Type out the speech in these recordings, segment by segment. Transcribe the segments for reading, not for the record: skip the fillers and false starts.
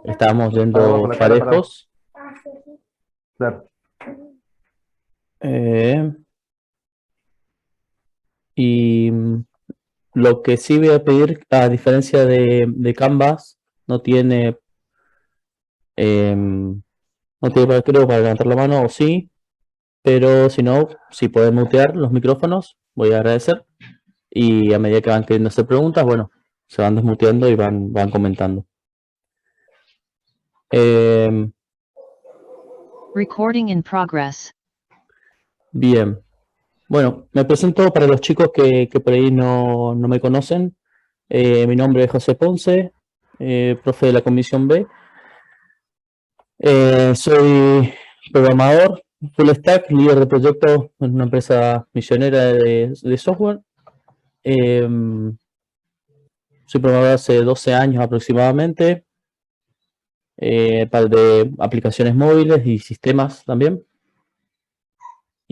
estábamos Parado yendo con la cara parada. parejos. Claro. Eh, y lo que sí voy a pedir, a diferencia de Canvas, no tiene, no tiene creo para levantar la mano, o sí, pero si no, si pueden mutear los micrófonos, voy a agradecer. Y a medida que van queriendo hacer preguntas, bueno, se van desmuteando y van comentando. Recording in progress. Bien. Bueno, me presento para los chicos que por ahí no me conocen. Mi nombre es José Ponce, profe de la Comisión B. Soy programador, full stack, líder de proyecto en una empresa misionera de software. Soy programador hace 12 años aproximadamente, para de aplicaciones móviles y sistemas también.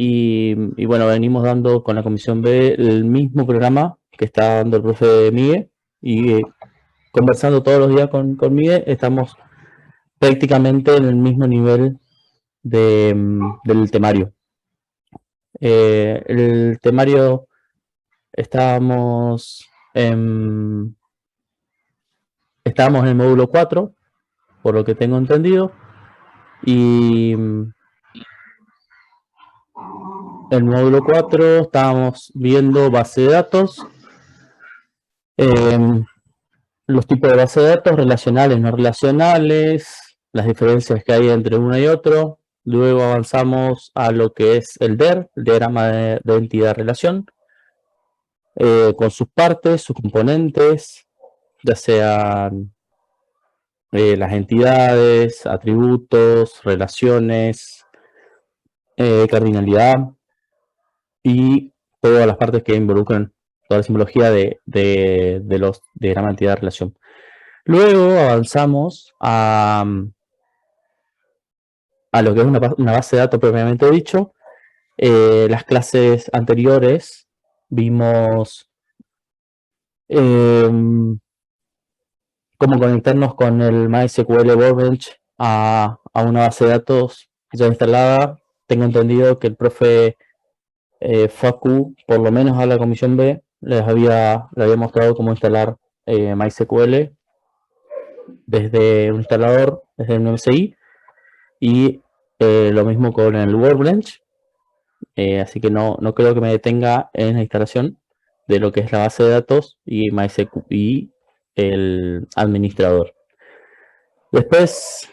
Y bueno, venimos dando con la Comisión B el mismo programa que está dando el profe Miguel, y conversando todos los días con Miguel, estamos prácticamente en el mismo nivel del temario. El temario estábamos en el módulo 4, por lo que tengo entendido, y en el módulo 4 estábamos viendo base de datos, los tipos de base de datos, relacionales, no relacionales, las diferencias que hay entre uno y otro. Luego avanzamos a lo que es el DER, el diagrama de entidad-relación, con sus partes, sus componentes, ya sean las entidades, atributos, relaciones, cardinalidad y todas las partes que involucran toda la simbología de los diagramas de entidad-relación. Luego avanzamos a lo que es una base de datos propiamente dicho. Las clases anteriores vimos cómo conectarnos con el MySQL Workbench a una base de datos ya instalada. Tengo entendido que el profe Facu, por lo menos a la Comisión B, le había mostrado cómo instalar MySQL desde un instalador, desde el MSI, y lo mismo con el Workbench. Así que no creo que me detenga en la instalación de lo que es la base de datos y MySQL y el administrador. Después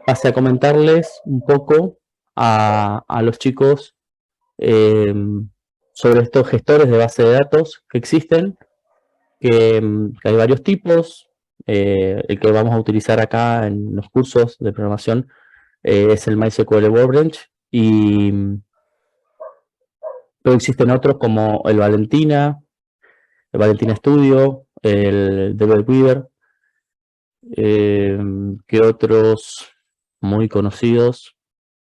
pasé a comentarles un poco a los chicos sobre estos gestores de base de datos que existen, que hay varios tipos. El que vamos a utilizar acá en los cursos de programación es el MySQL Workbench, pero existen otros como el Valentina Studio, el Devil Weaver, que otros muy conocidos.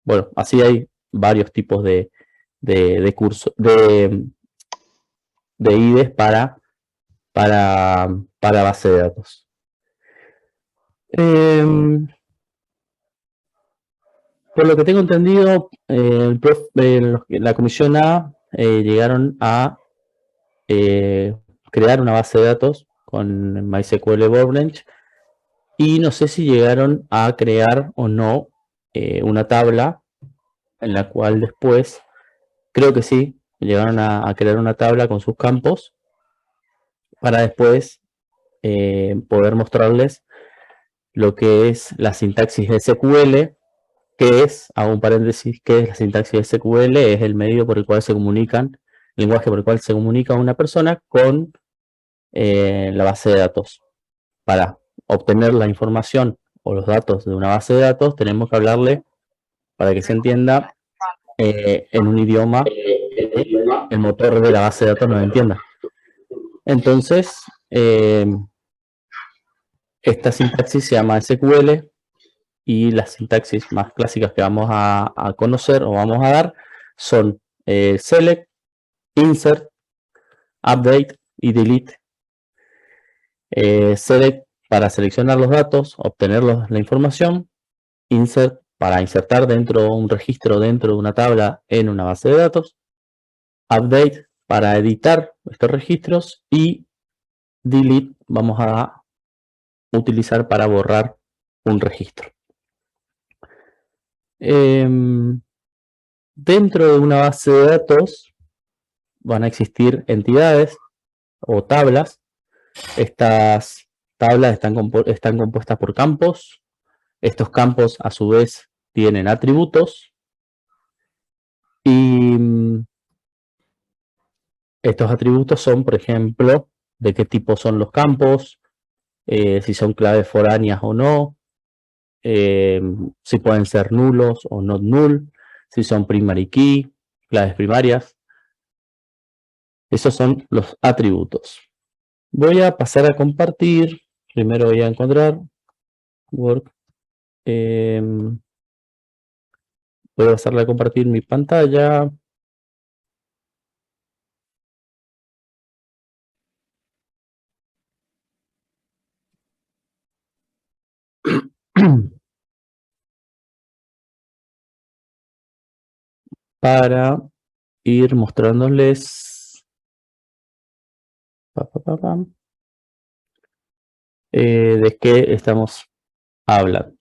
Bueno, así hay varios tipos de cursos, de IDEs para base de datos. Por lo que tengo entendido, la Comisión A llegaron a crear una base de datos con MySQL Workbench, y no sé si llegaron a crear o no una tabla en la cual después, creo que sí, llegaron a crear una tabla con sus campos para después poder mostrarles lo que es la sintaxis de SQL, que es, hago un paréntesis, que es la sintaxis de SQL, es el medio por el cual se comunican, el lenguaje por el cual se comunica una persona con la base de datos. Para obtener la información o los datos de una base de datos, tenemos que hablarle, para que se entienda, en un idioma que el motor de la base de datos no entienda. Entonces, esta sintaxis se llama SQL, y las sintaxis más clásicas que vamos a conocer o vamos a dar son select, insert, update y delete. Select para seleccionar los datos, obtener la información, insert para insertar dentro de un registro, dentro de una tabla en una base de datos, update para editar estos registros y delete vamos a utilizar para borrar un registro. Dentro de una base de datos van a existir entidades o tablas. Estas tablas están compuestas por campos. Estos campos a su vez tienen atributos. Y estos atributos son, por ejemplo, de qué tipo son los campos, si son claves foráneas o no, si pueden ser nulos o not null, si son primary key, claves primarias. Esos son los atributos. Voy a pasar a compartir. Primero voy a encontrar Word. Voy a pasarle a compartir mi pantalla. Para ir mostrándoles de qué estamos hablando.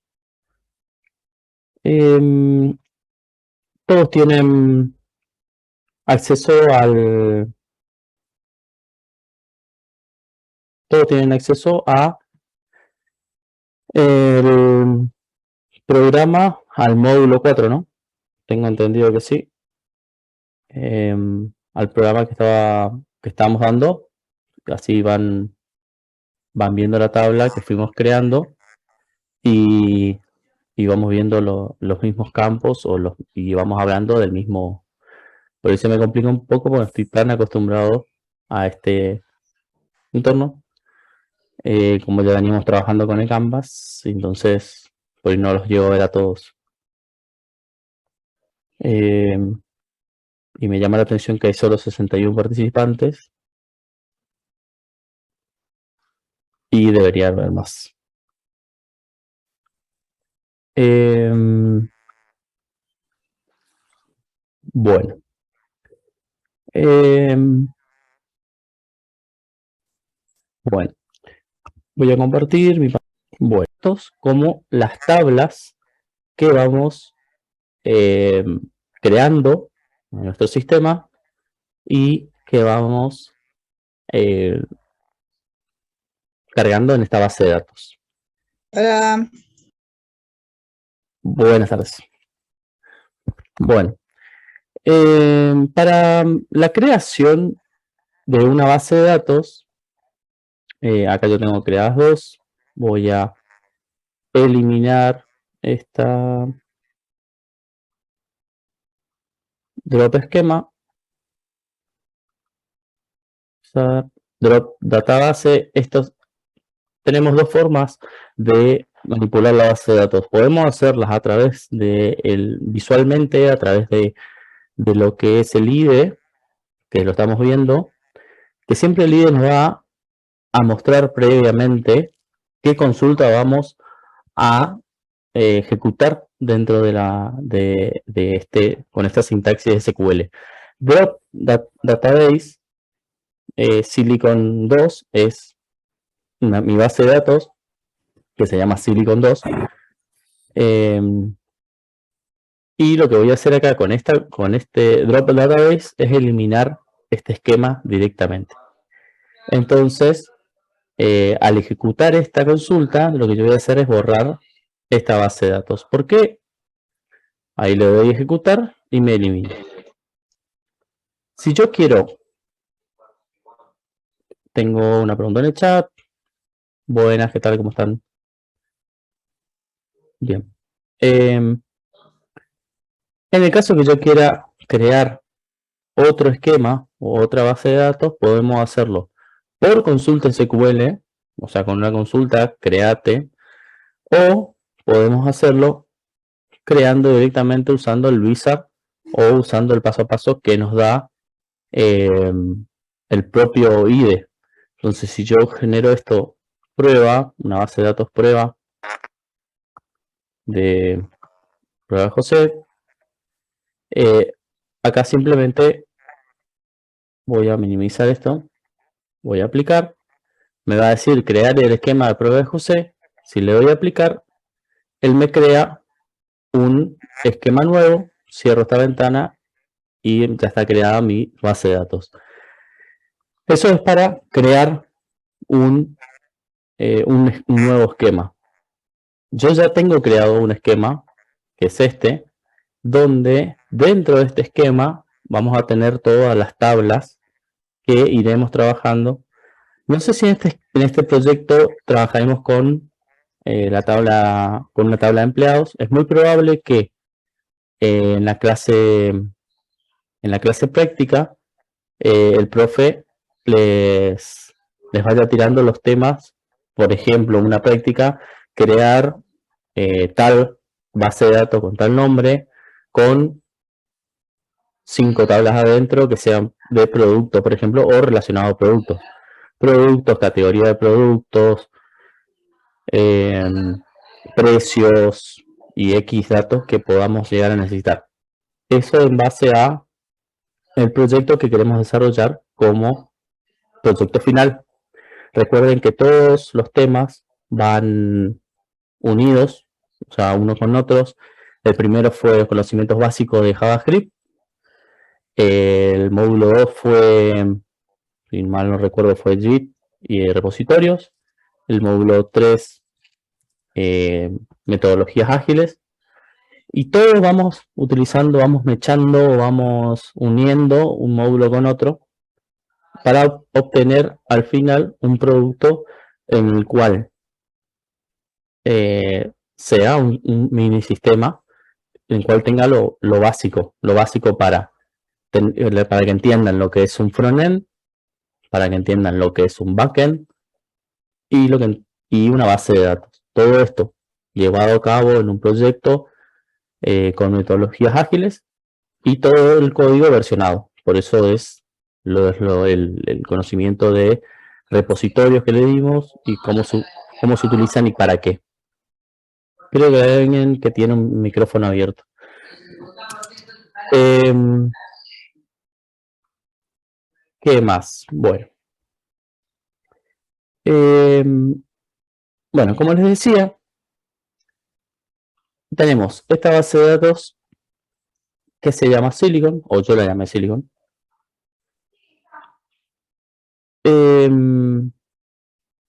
Todos tienen acceso a el programa, al módulo 4, ¿no? Tengo entendido que sí. Al programa que estábamos dando. Así van viendo la tabla que fuimos creando y vamos viendo los mismos campos y vamos hablando del mismo. Por eso me complica un poco porque estoy tan acostumbrado a este entorno. Como ya venimos trabajando con el Canvas, entonces hoy no los llevo a ver a todos. Y me llama la atención que hay solo 61 participantes. Y debería haber más. Bueno. Bueno. Voy a compartir mi pantalla. Bueno, estos como las tablas que vamos creando en nuestro sistema y que vamos cargando en esta base de datos. Hola. Buenas tardes. Bueno, para la creación de una base de datos, acá yo tengo creadas dos. Voy a eliminar esta drop esquema. Drop database. Tenemos dos formas de manipular la base de datos. Podemos hacerlas a través de visualmente, a través de lo que es el IDE, que lo estamos viendo, que siempre el IDE nos va a mostrar previamente qué consulta vamos a ejecutar dentro con esta sintaxis SQL. Drop database Silicon 2 es mi base de datos que se llama Silicon 2. Y lo que voy a hacer acá con este drop database es eliminar este esquema directamente. Entonces, al ejecutar esta consulta, lo que yo voy a hacer es borrar esta base de datos. ¿Por qué? Ahí le doy a ejecutar y me elimina. Si yo quiero, tengo una pregunta en el chat. Buenas, ¿qué tal? ¿Cómo están? Bien. En el caso que yo quiera crear otro esquema o otra base de datos, podemos hacerlo por consulta SQL, o sea, con una consulta, créate, o podemos hacerlo creando directamente usando el wizard o usando el paso a paso que nos da el propio IDE. Entonces, si yo genero esto prueba, una base de datos prueba de prueba de José. Acá simplemente voy a minimizar esto, voy a aplicar, me va a decir crear el esquema de prueba de José. Si le doy a aplicar, él me crea un esquema nuevo, cierro esta ventana y ya está creada mi base de datos. Eso es para crear un nuevo esquema. Yo ya tengo creado un esquema, que es este, donde dentro de este esquema vamos a tener todas las tablas que iremos trabajando. No sé si en este proyecto trabajaremos con una tabla de empleados. Es muy probable que en la clase práctica el profe les vaya tirando los temas. Por ejemplo, una práctica, crear tal base de datos con tal nombre, con 5 tablas adentro que sean de producto, por ejemplo, o relacionados a productos. Productos, categoría de productos, precios y X datos que podamos llegar a necesitar. Eso en base a el proyecto que queremos desarrollar como proyecto final. Recuerden que todos los temas van unidos, o sea, unos con otros. El primero fue conocimientos básicos de JavaScript. El módulo 2 fue, si mal no recuerdo, fue Git y repositorios. El módulo 3, metodologías ágiles. Y todos vamos utilizando, vamos mechando, vamos uniendo un módulo con otro para obtener al final un producto en el cual sea un mini sistema en el cual tenga lo básico para que entiendan lo que es un frontend, para que entiendan lo que es un backend y una base de datos. Todo esto llevado a cabo en un proyecto con metodologías ágiles y todo el código versionado. Por eso es el conocimiento de repositorios que le dimos y cómo se utilizan y para qué. Creo que hay alguien que tiene un micrófono abierto. ¿Qué más? Bueno. Bueno, como les decía, tenemos esta base de datos que se llama Silicon, o yo la llamé Silicon.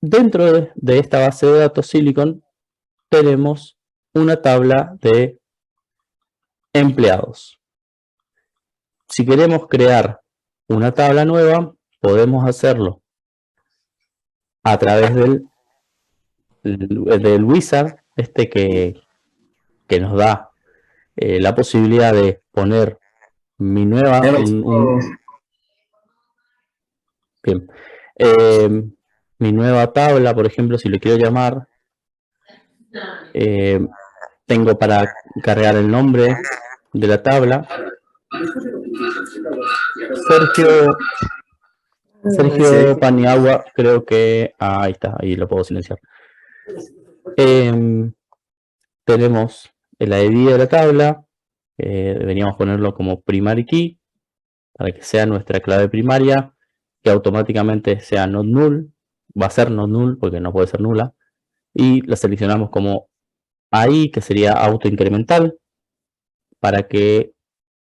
Dentro de esta base de datos Silicon tenemos una tabla de empleados. Si queremos crear una tabla nueva, podemos hacerlo a través del wizard que nos da la posibilidad de poner mi nueva mi nueva tabla, por ejemplo, si le quiero llamar, tengo para cargar el nombre de la tabla. Sergio Paniagua, creo que ahí está, ahí lo puedo silenciar. Tenemos el ID de la tabla, deberíamos ponerlo como primary key para que sea nuestra clave primaria, que automáticamente sea not null, va a ser not null porque no puede ser nula, y la seleccionamos como AI, que sería auto incremental, para que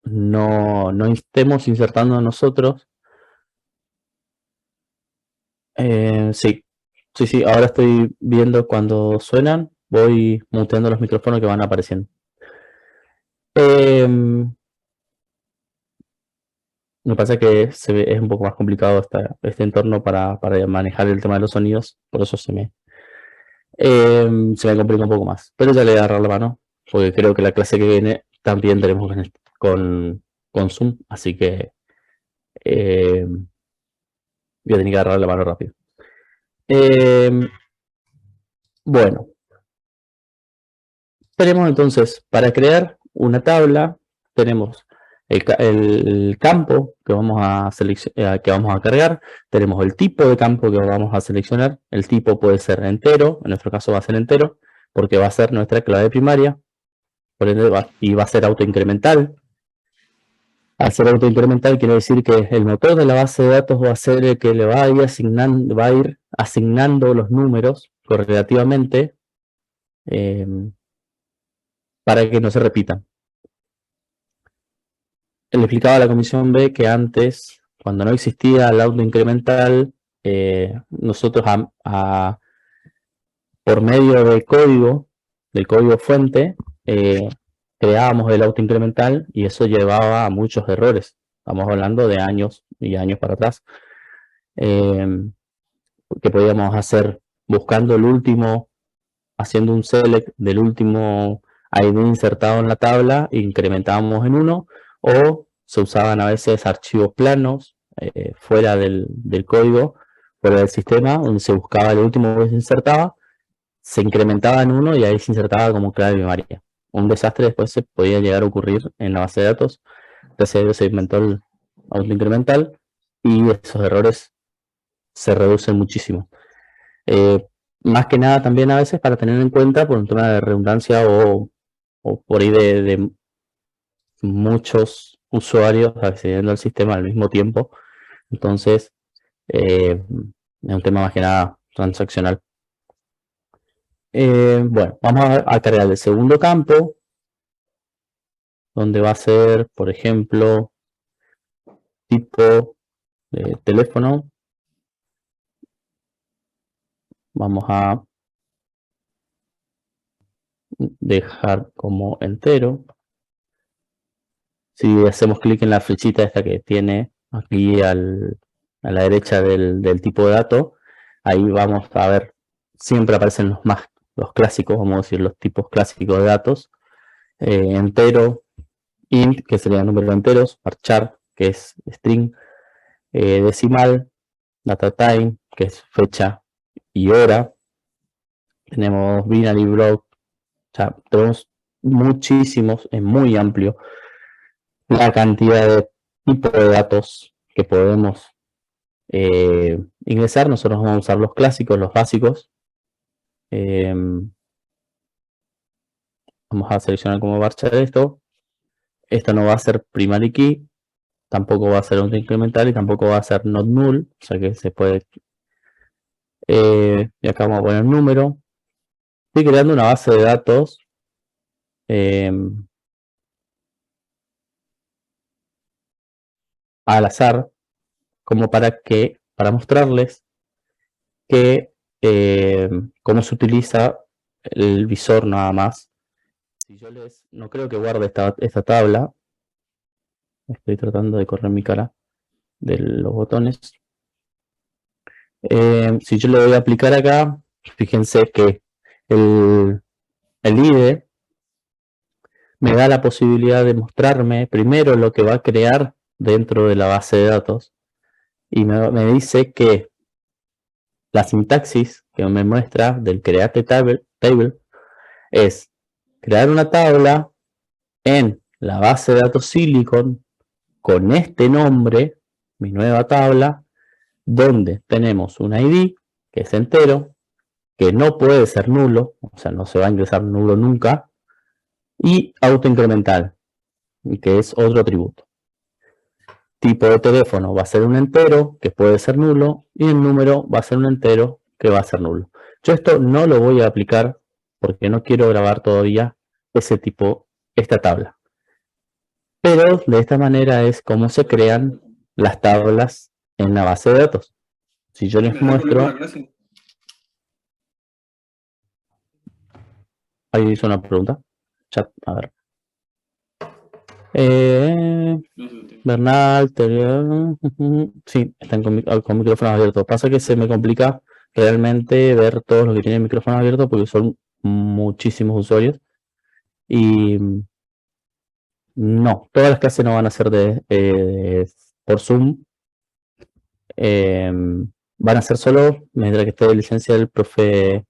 no estemos insertando nosotros. Sí, ahora estoy viendo cuando suenan, voy muteando los micrófonos que van apareciendo. Me parece que es un poco más complicado este entorno para manejar el tema de los sonidos, por eso se me complica un poco más. Pero ya le voy a agarrar la mano, porque creo que la clase que viene también tenemos con Zoom, así que voy a tener que agarrar la mano rápido. Bueno, tenemos entonces, para crear una tabla, tenemos el campo que vamos a que vamos a cargar, tenemos el tipo de campo que vamos a seleccionar. El tipo puede ser entero, en nuestro caso va a ser entero, porque va a ser nuestra clave primaria, por ende y va a ser autoincremental. Al ser autoincremental quiere decir que el motor de la base de datos va a ser el que le va a ir asignando los números correlativamente para que no se repitan. Le explicaba a la comisión B que antes, cuando no existía el autoincremental, nosotros por medio del código fuente, creábamos el autoincremental y eso llevaba a muchos errores. Estamos hablando de años y años para atrás. Que podíamos hacer buscando el último, haciendo un select del último ID insertado en la tabla, incrementábamos en 1, o se usaban a veces archivos planos fuera del código, fuera del sistema, donde se buscaba el último que se insertaba, se incrementaba en 1 y ahí se insertaba como clave primaria. Un desastre después se podía llegar a ocurrir en la base de datos. Gracias a Dios se inventó el autoincremental y esos errores se reducen muchísimo. Más que nada también a veces para tener en cuenta por un tema de redundancia o por ahí de muchos usuarios accediendo al sistema al mismo tiempo. Entonces, es un tema más que nada transaccional. Bueno, vamos a cargar el segundo campo, donde va a ser, por ejemplo, tipo de teléfono. Vamos a dejar como entero. Si hacemos clic en la flechita esta que tiene aquí a la derecha del tipo de dato, ahí vamos a ver, siempre aparecen los clásicos, vamos a decir los tipos clásicos de datos. Entero, int, que serían números enteros, varchar, que es string, decimal, data time, que es fecha y hora. Tenemos binary block, o sea, tenemos muchísimos, es muy amplio la cantidad de tipos de datos que podemos ingresar. Nosotros vamos a usar los clásicos, los básicos. Vamos a seleccionar como varchar esto. Esto no va a ser primary key, tampoco va a ser un incremental y tampoco va a ser not null, o sea que se puede. Y acá vamos a poner número. Estoy creando una base de datos al azar, como para mostrarles que cómo se utiliza el visor nada más. Si yo no creo que guarde esta tabla. Estoy tratando de correr mi cara de los botones. Si yo le voy a aplicar acá, fíjense que el IDE me da la posibilidad de mostrarme primero lo que va a crear dentro de la base de datos y me dice que la sintaxis que me muestra del create table es crear una tabla en la base de datos Silicon con este nombre, mi nueva tabla, donde tenemos un ID que es entero, que no puede ser nulo, o sea, no se va a ingresar nulo nunca, y autoincremental, que es otro atributo. Tipo de teléfono va a ser un entero, que puede ser nulo, y el número va a ser un entero, que va a ser nulo. Yo esto no lo voy a aplicar porque no quiero grabar todavía esta tabla. Pero de esta manera es como se crean las tablas en la base de datos. Si yo les muestro... Ahí hizo una pregunta. Chat, a ver. Bernal, sí, están con micrófonos abiertos. Pasa que se me complica realmente ver todos los que tienen micrófonos abiertos porque son muchísimos usuarios. Y no, todas las clases no van a ser por Zoom. Van a ser solo mientras que esté de licencia el profe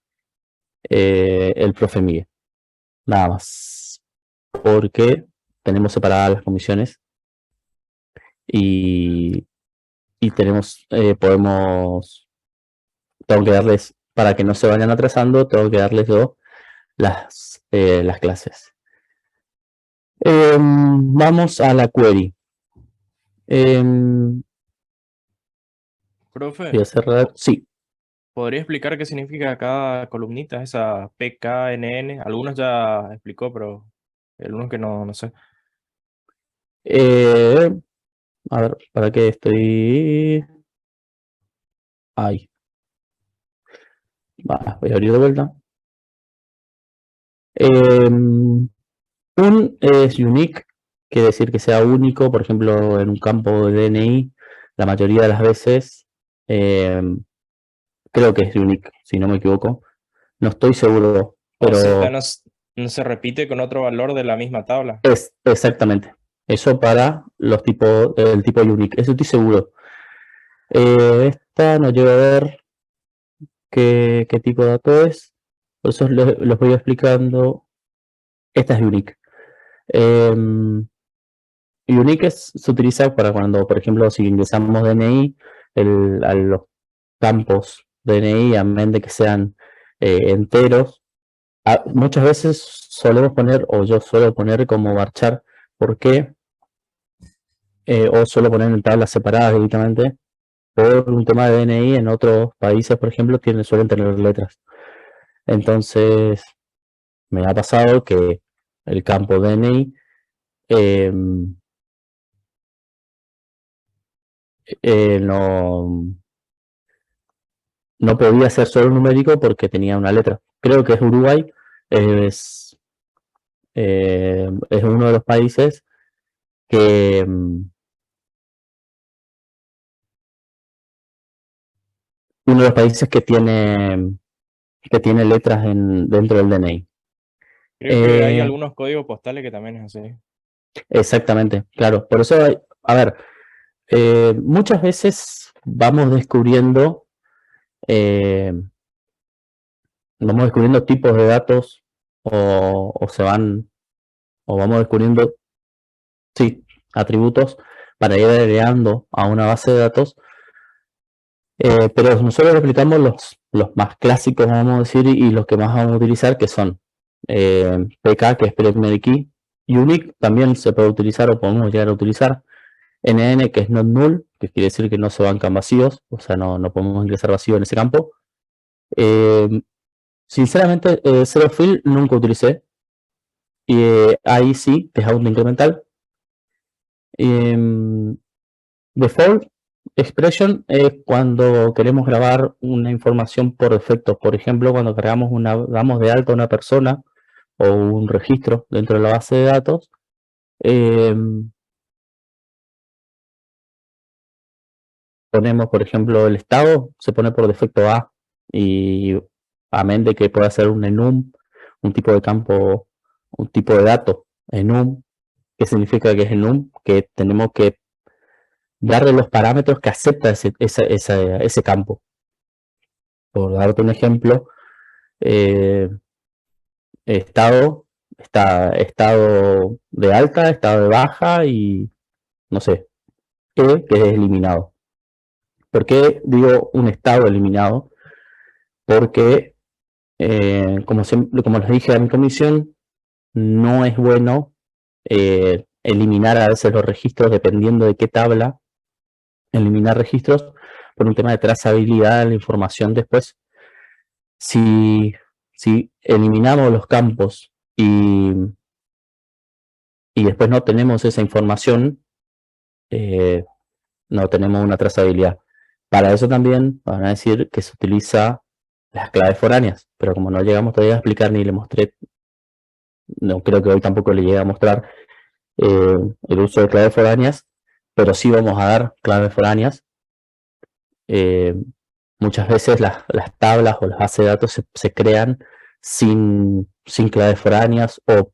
Miguel. Nada más. Porque tenemos separadas las comisiones y tenemos, tengo que darles, para que no se vayan atrasando, tengo que darles yo las clases. Vamos a la query. Profe, Voy a cerrar. Sí. ¿podría explicar qué significa cada columnita, esa PKNN? Algunos ya explicó, pero algunos que no sé. A ver, ¿para qué estoy? Ahí. Voy a abrir de vuelta. Un es unique, quiere decir que sea único. Por ejemplo, en un campo de DNI, la mayoría de las veces, creo que es unique, si no me equivoco. No estoy seguro, pero O sea, no se repite con otro valor de la misma tabla. es exactamente. Eso para los tipos, el tipo unique. Eso estoy seguro. Esta no llevo a ver qué tipo de dato es. Por eso los voy explicando. Esta es unique. Unique se utiliza para cuando, por ejemplo, si ingresamos DNI, a los campos DNI, a menos de que sean enteros, muchas veces solemos poner, o yo suelo poner como varchar, ¿por qué? O suelo poner en tablas separadas directamente, por un tema de DNI. En otros países, por ejemplo, suelen tener letras. Entonces, me ha pasado que el campo DNI no podía ser solo numérico porque tenía una letra. Creo que es Uruguay, es uno de los países que tiene letras dentro del DNI. Creo que hay algunos códigos postales que también es así. Exactamente, claro. Por eso, a ver, muchas veces vamos descubriendo tipos de datos o vamos descubriendo, sí, atributos para ir agregando a una base de datos. Pero nosotros replicamos los más clásicos, vamos a decir, y los que más vamos a utilizar, que son PK, que es Primary Key. Unique también se puede utilizar o podemos llegar a utilizar. NN, que es not null, que quiere decir que no se bancan vacíos, o sea, no podemos ingresar vacío en ese campo. Sinceramente, zero fill nunca utilicé. Y ahí sí, que es auto incremental. Default expression es cuando queremos grabar una información por defecto. Por ejemplo, cuando damos de alta a una persona o un registro dentro de la base de datos. Ponemos, por ejemplo, el estado, se pone por defecto A, y amén de que pueda ser un enum, un tipo de campo, un tipo de dato enum. ¿Qué significa que es enum? Que tenemos que darle los parámetros que acepta ese campo. Por darte un ejemplo, estado de alta, estado de baja y no sé, que es eliminado. ¿Por qué digo un estado eliminado? Porque, como les dije a mi comisión, no es bueno eliminar a veces los registros dependiendo de qué tabla. Eliminar registros por un tema de trazabilidad de la información después. Si eliminamos los campos y después no tenemos esa información, no tenemos una trazabilidad. Para eso también van a decir que se utiliza las claves foráneas, pero como no llegamos todavía a explicar ni le mostré, no creo que hoy tampoco le llegue a mostrar el uso de claves foráneas, pero sí vamos a dar claves foráneas. Muchas veces las tablas o las bases de datos se crean sin claves foráneas, o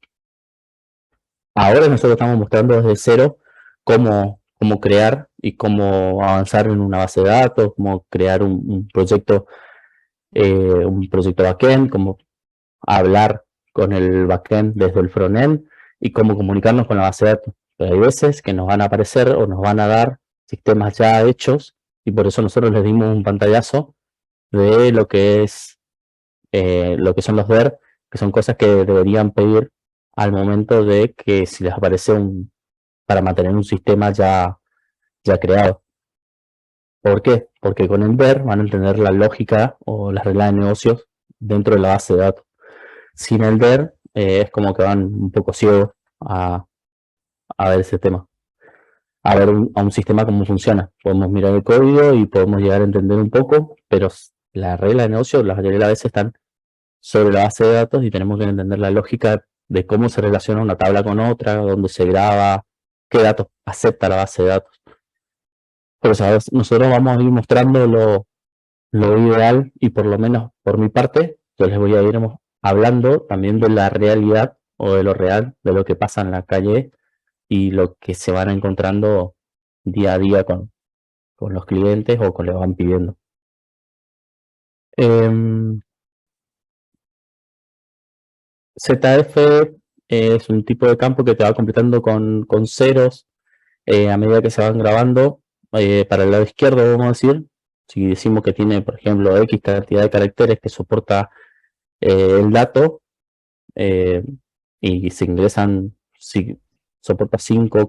ahora nosotros estamos mostrando desde cero cómo crear y cómo avanzar en una base de datos, cómo crear un proyecto backend, cómo hablar con el backend desde el frontend y cómo comunicarnos con la base de datos. Pero hay veces que nos van a aparecer o nos van a dar sistemas ya hechos y por eso nosotros les dimos un pantallazo de lo que son los DER, que son cosas que deberían pedir al momento de que si les aparece para mantener un sistema ya creado. ¿Por qué? Porque con el DER van a entender la lógica o las reglas de negocios dentro de la base de datos. Sin el DER es como que van un poco ciegos a ver ese tema. A ver a un sistema cómo funciona. Podemos mirar el código y podemos llegar a entender un poco, pero la regla de negocio, la mayoría de las veces están sobre la base de datos y tenemos que entender la lógica de cómo se relaciona una tabla con otra, dónde se graba, qué datos acepta la base de datos. Pero ¿sabes? Nosotros vamos a ir mostrando lo ideal y por lo menos por mi parte, yo les voy a ir hablando también de la realidad o de lo real, de lo que pasa en la calle y lo que se van encontrando día a día con los clientes o con lo que van pidiendo. ZF es un tipo de campo que te va completando con ceros a medida que se van grabando. Para el lado izquierdo, vamos a decir, si decimos que tiene, por ejemplo, X cantidad de caracteres que soporta el dato y se ingresan, si soporta 5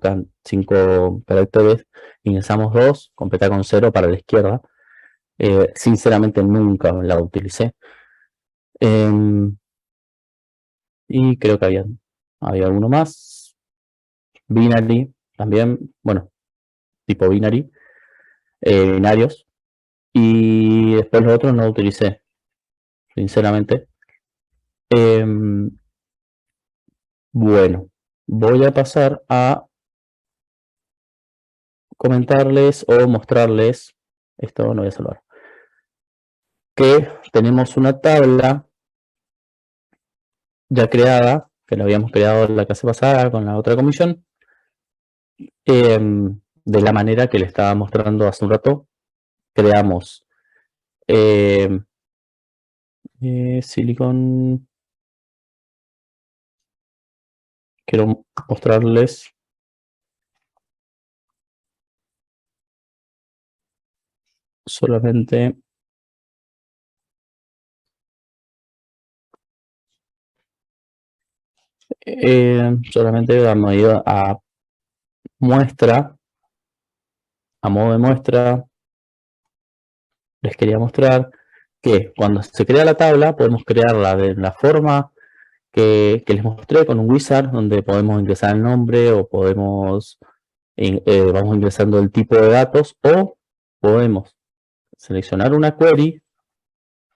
caracteres, ingresamos 2, completa con 0 para la izquierda. Sinceramente nunca la utilicé. Y creo que había alguno más. Binary también, bueno, tipo binary, binarios. Y después los otros no los utilicé, sinceramente. Bueno, voy a pasar a comentarles o mostrarles, esto no voy a salvar, que tenemos una tabla ya creada, que la habíamos creado la clase pasada con la otra comisión, de la manera que le estaba mostrando hace un rato. Creamos Silicon. Quiero mostrarles solamente damos a muestra, a modo de muestra. Les quería mostrar que cuando se crea la tabla podemos crearla de la forma que les mostré con un wizard, donde podemos ingresar el nombre o vamos ingresando el tipo de datos, o podemos seleccionar una query,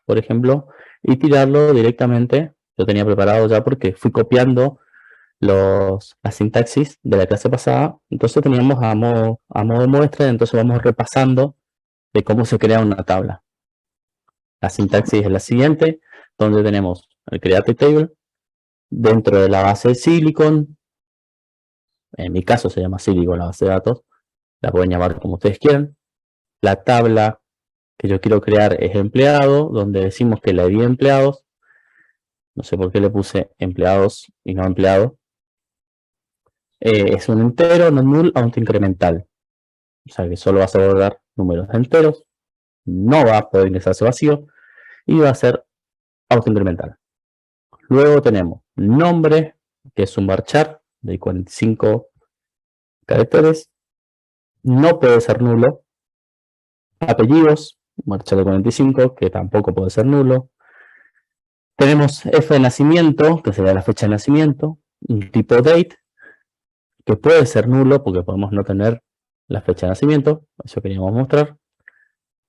por ejemplo, y tirarlo directamente. Yo tenía preparado ya porque fui copiando la sintaxis de la clase pasada, entonces teníamos a modo de muestra, entonces vamos repasando de cómo se crea una tabla. La sintaxis es la siguiente, donde tenemos el create table, dentro de la base de Silicon, en mi caso se llama Silicon la base de datos, la pueden llamar como ustedes quieran. La tabla que yo quiero crear es empleado, donde decimos que la ID de empleados, no sé por qué le puse empleados y no empleado, es un entero, no null, autoincremental. O sea que solo vas a guardar números enteros, no va a poder ingresarse vacío y va a ser autoincremental. Luego tenemos nombre, que es un varchar de 45 caracteres, no puede ser nulo. Apellidos, varchar de 45, que tampoco puede ser nulo. Tenemos F de nacimiento, que sería la fecha de nacimiento. Un tipo date, que puede ser nulo porque podemos no tener la fecha de nacimiento. Eso queríamos mostrar.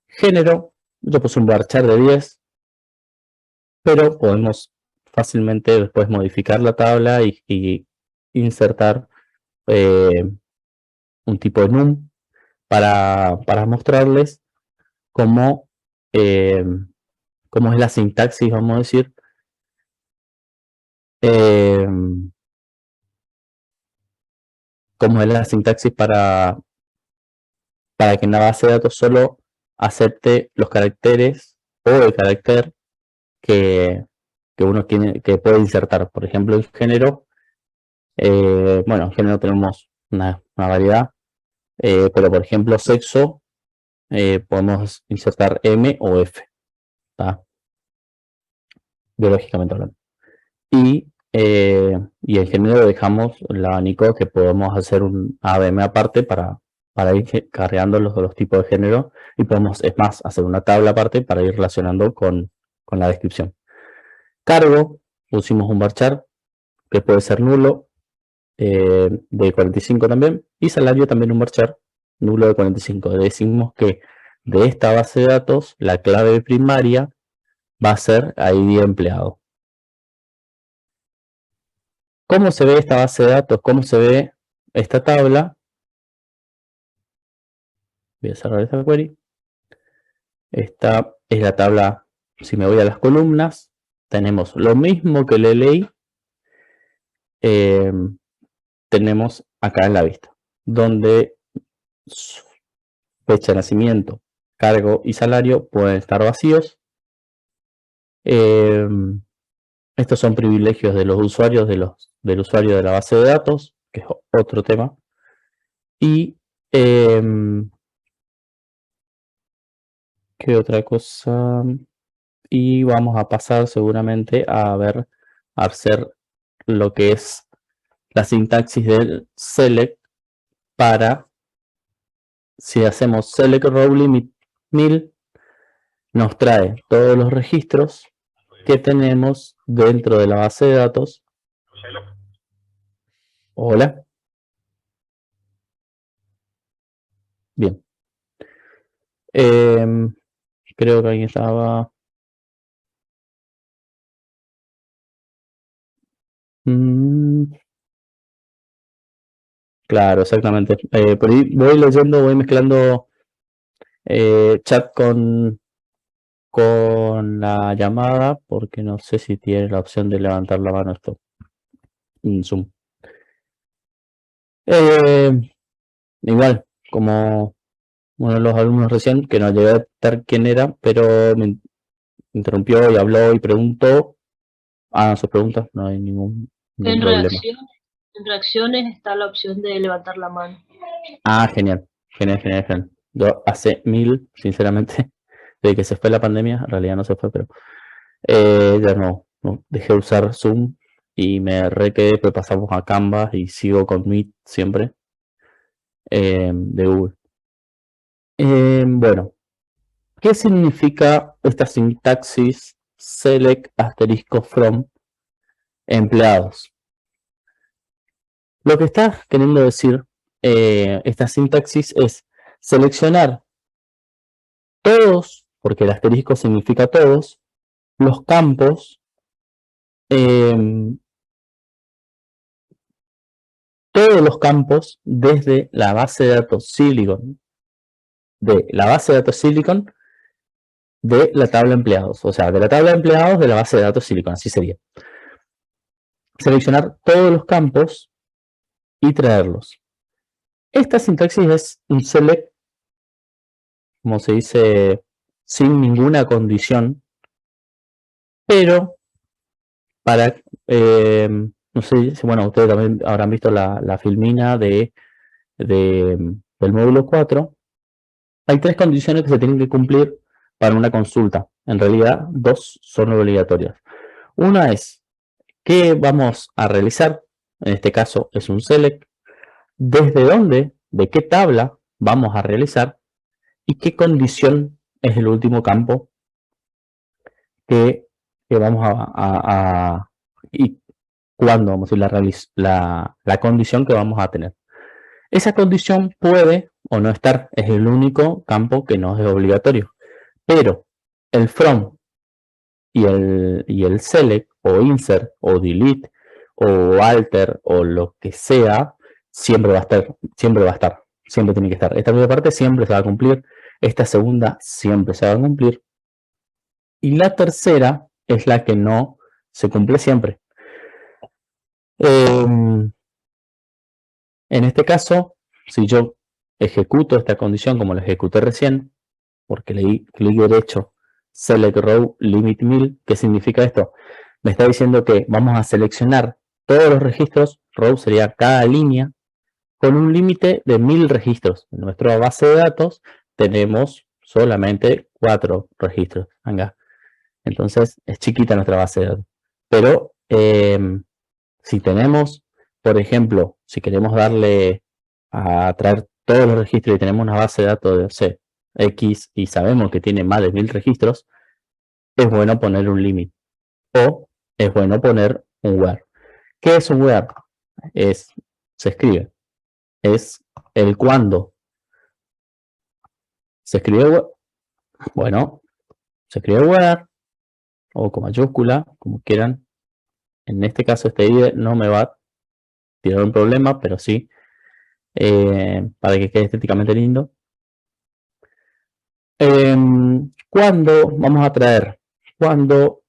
Género, yo puse un varchar de 10, pero podemos fácilmente después modificar la tabla y insertar un tipo de num para mostrarles cómo es la sintaxis, vamos a decir, cómo es la sintaxis para que en la base de datos solo acepte los caracteres o el carácter que uno tiene, que puede insertar. Por ejemplo, en género, bueno, en género tenemos una variedad. Pero por ejemplo, sexo, podemos insertar M o F, ¿tá? Biológicamente hablando. Y en género dejamos el abanico que podemos hacer un ABM aparte para ir cargando los tipos de género, y podemos, es más, hacer una tabla aparte para ir relacionando con la descripción. Cargo, pusimos un varchar que puede ser nulo, de 45 también, y salario también un varchar nulo de 45. Decimos que de esta base de datos la clave primaria va a ser ID empleado. ¿Cómo se ve esta base de datos? ¿Cómo se ve esta tabla? Voy a cerrar esta query. Esta es la tabla. Si me voy a las columnas, tenemos lo mismo que le leí, tenemos acá en la vista, donde fecha de nacimiento, cargo y salario pueden estar vacíos. Estos son privilegios de los usuarios, del usuario de la base de datos, que es otro tema. Y ¿qué otra cosa? Y vamos a pasar seguramente a hacer lo que es la sintaxis del select para, si hacemos select row limit 1000, nos trae todos los registros que tenemos dentro de la base de datos. Hola. Bien. Creo que ahí estaba. Claro, exactamente. Por ahí voy leyendo, voy mezclando chat con la llamada, porque no sé si tiene la opción de levantar la mano esto en Zoom. Igual, como uno de los alumnos recién, que no llegué a detectar quién era, pero me interrumpió y habló y preguntó. Sus preguntas, no hay ningún problema. En reacciones está la opción de levantar la mano. Genial. Yo hace sinceramente, desde que se fue la pandemia, en realidad no se fue, pero ya no dejé de usar Zoom y me quedé, pues pasamos a Canva y sigo con Meet siempre, de Google. Bueno, ¿qué significa esta sintaxis select asterisco from empleados? Lo que está queriendo decir esta sintaxis es seleccionar todos, porque el asterisco significa todos, los campos, todos los campos desde la base de datos Silicon, de la tabla empleados, o sea, de la tabla de empleados de la base de datos Silicon, así sería. Seleccionar todos los campos y traerlos. Esta sintaxis es un select, como se dice, sin ninguna condición, pero para, no sé si, bueno, ustedes también habrán visto la filmina del módulo 4. Hay 3 condiciones que se tienen que cumplir para una consulta. En realidad, 2 son obligatorias. Una es, ¿qué vamos a realizar? En este caso es un select. ¿Desde dónde? ¿De qué tabla vamos a realizar? ¿Y qué condición es el último campo que vamos y cuándo vamos a hacer la condición que vamos a tener? Esa condición puede o no estar, es el único campo que no es obligatorio. Pero el from y el select o insert o delete o alter o lo que sea, siempre va a estar, siempre tiene que estar. Esta primera parte siempre se va a cumplir, esta segunda siempre se va a cumplir, y la tercera es la que no se cumple siempre. En este caso, si yo ejecuto esta condición como la ejecuté recién, porque le di clic derecho, select row limit 1000, ¿qué significa esto? Me está diciendo que vamos a seleccionar todos los registros, row sería cada línea, con un límite de 1000 registros. En nuestra base de datos tenemos solamente 4 registros. Venga. Entonces es chiquita nuestra base de datos. Pero si tenemos, por ejemplo, si queremos darle a traer todos los registros y tenemos una base de datos de o sea, X y sabemos que tiene más de 1000 registros, es bueno poner un límite. O es bueno poner un where. ¿Qué es un where? Se escribe. Es el cuándo. Se escribe, bueno, se escribe where o con mayúscula, como quieran. En este caso este IDE no me va a tirar un problema, pero sí para que quede estéticamente lindo. Cuando vamos a traer, cuando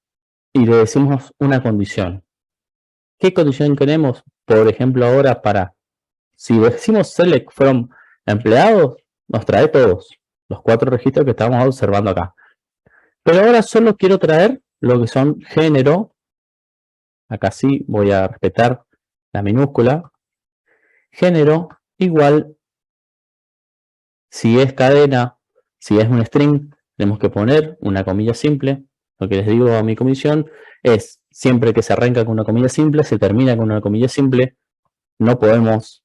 y le decimos una condición. ¿Qué condición queremos? Por ejemplo, ahora si decimos select from empleados, nos trae todos los 4 registros que estamos observando acá. Pero ahora solo quiero traer lo que son género. Acá sí voy a respetar la minúscula. Género igual, si es cadena, si es un string, tenemos que poner una comilla simple. Lo que les digo a mi comisión es, siempre que se arranca con una comilla simple, se termina con una comilla simple. No podemos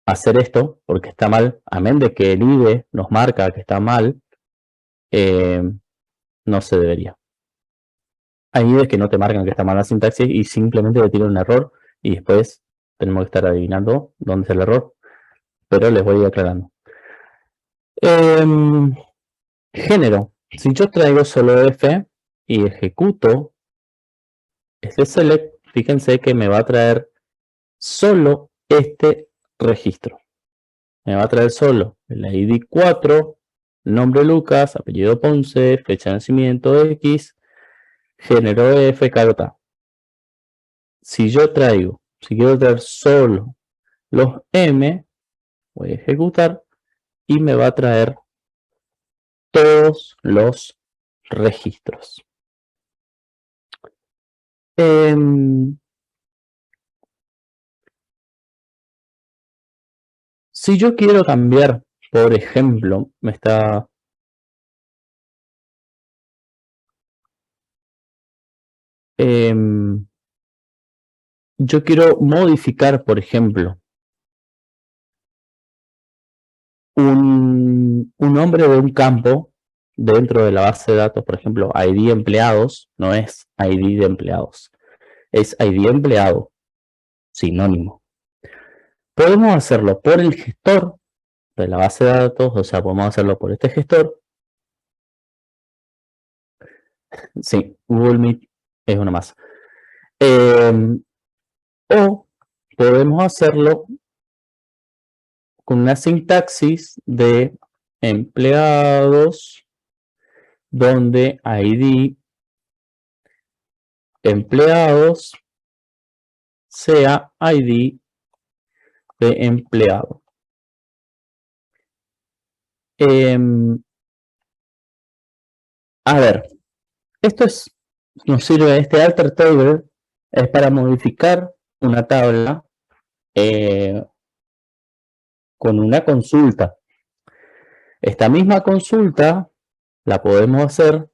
hacer esto porque está mal, a menos de que el IDE nos marca que está mal, no se debería. Hay IDEs que no te marcan que está mal la sintaxis y simplemente le tiran un error y después tenemos que estar adivinando dónde es el error, pero les voy aclarando. Género. Si yo traigo solo F y ejecuto este select, fíjense que me va a traer solo este registro. Me va a traer solo el ID 4, nombre Lucas, apellido Ponce, fecha de nacimiento X, género F, carota. Si quiero traer solo los M, voy a ejecutar y me va a traer todos los registros. Si yo quiero cambiar, por ejemplo, yo quiero modificar, por ejemplo, un nombre de un campo dentro de la base de datos, por ejemplo, ID empleados, no es ID de empleados, es ID empleado, sinónimo. Podemos hacerlo por el gestor de la base de datos, o sea, podemos hacerlo por este gestor. Sí, Google Meet es uno más. O podemos hacerlo con una sintaxis de empleados, donde ID empleados sea ID de empleado. A ver, nos sirve, este alter table es para modificar una tabla con una consulta. Esta misma consulta la podemos hacer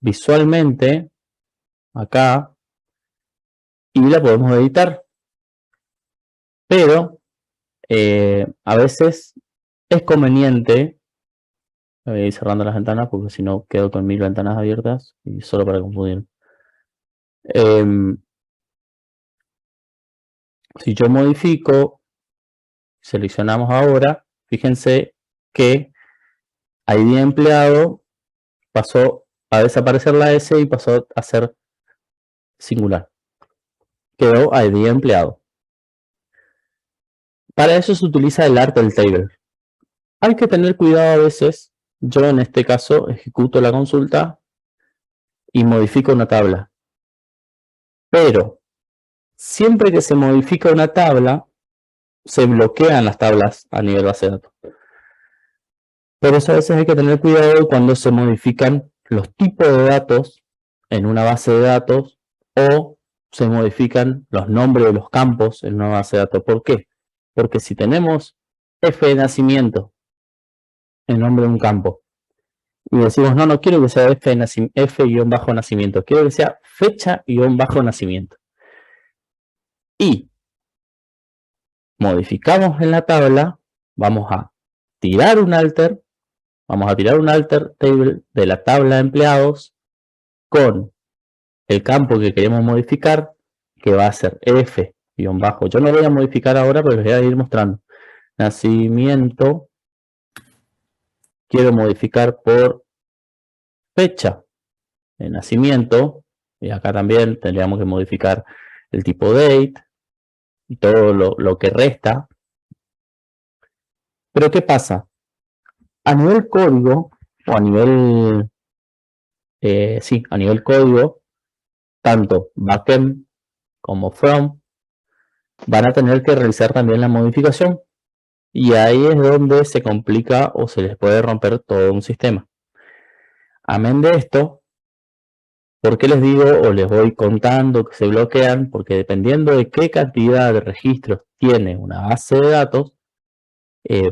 visualmente acá y la podemos editar. Pero a veces es conveniente, voy a ir cerrando las ventanas porque si no quedo con 1000 ventanas abiertas y solo para confundir. Si yo modifico, seleccionamos ahora, fíjense que ID empleado pasó a desaparecer la S y pasó a ser singular. Quedó ID empleado. Para eso se utiliza el alter table. Hay que tener cuidado a veces. Yo en este caso ejecuto la consulta y modifico una tabla. Pero siempre que se modifica una tabla, se bloquean las tablas a nivel base de datos. Por eso a veces hay que tener cuidado cuando se modifican los tipos de datos en una base de datos o se modifican los nombres de los campos en una base de datos. ¿Por qué? Porque si tenemos F de nacimiento, el nombre de un campo, y decimos, no quiero que sea F-nacimiento, quiero que sea fecha-nacimiento. Y modificamos en la tabla, vamos a tirar un alter table de la tabla de empleados con el campo que queremos modificar, que va a ser F-. Yo no lo voy a modificar ahora, pero les voy a ir mostrando. Nacimiento, quiero modificar por fecha de nacimiento, y acá también tendríamos que modificar el tipo date y todo lo que resta. Pero ¿qué pasa? A nivel código, o a nivel código, tanto backend como front van a tener que realizar también la modificación, y ahí es donde se complica o se les puede romper todo un sistema. Amén de esto, ¿por qué les digo o les voy contando que se bloquean? Porque dependiendo de qué cantidad de registros tiene una base de datos,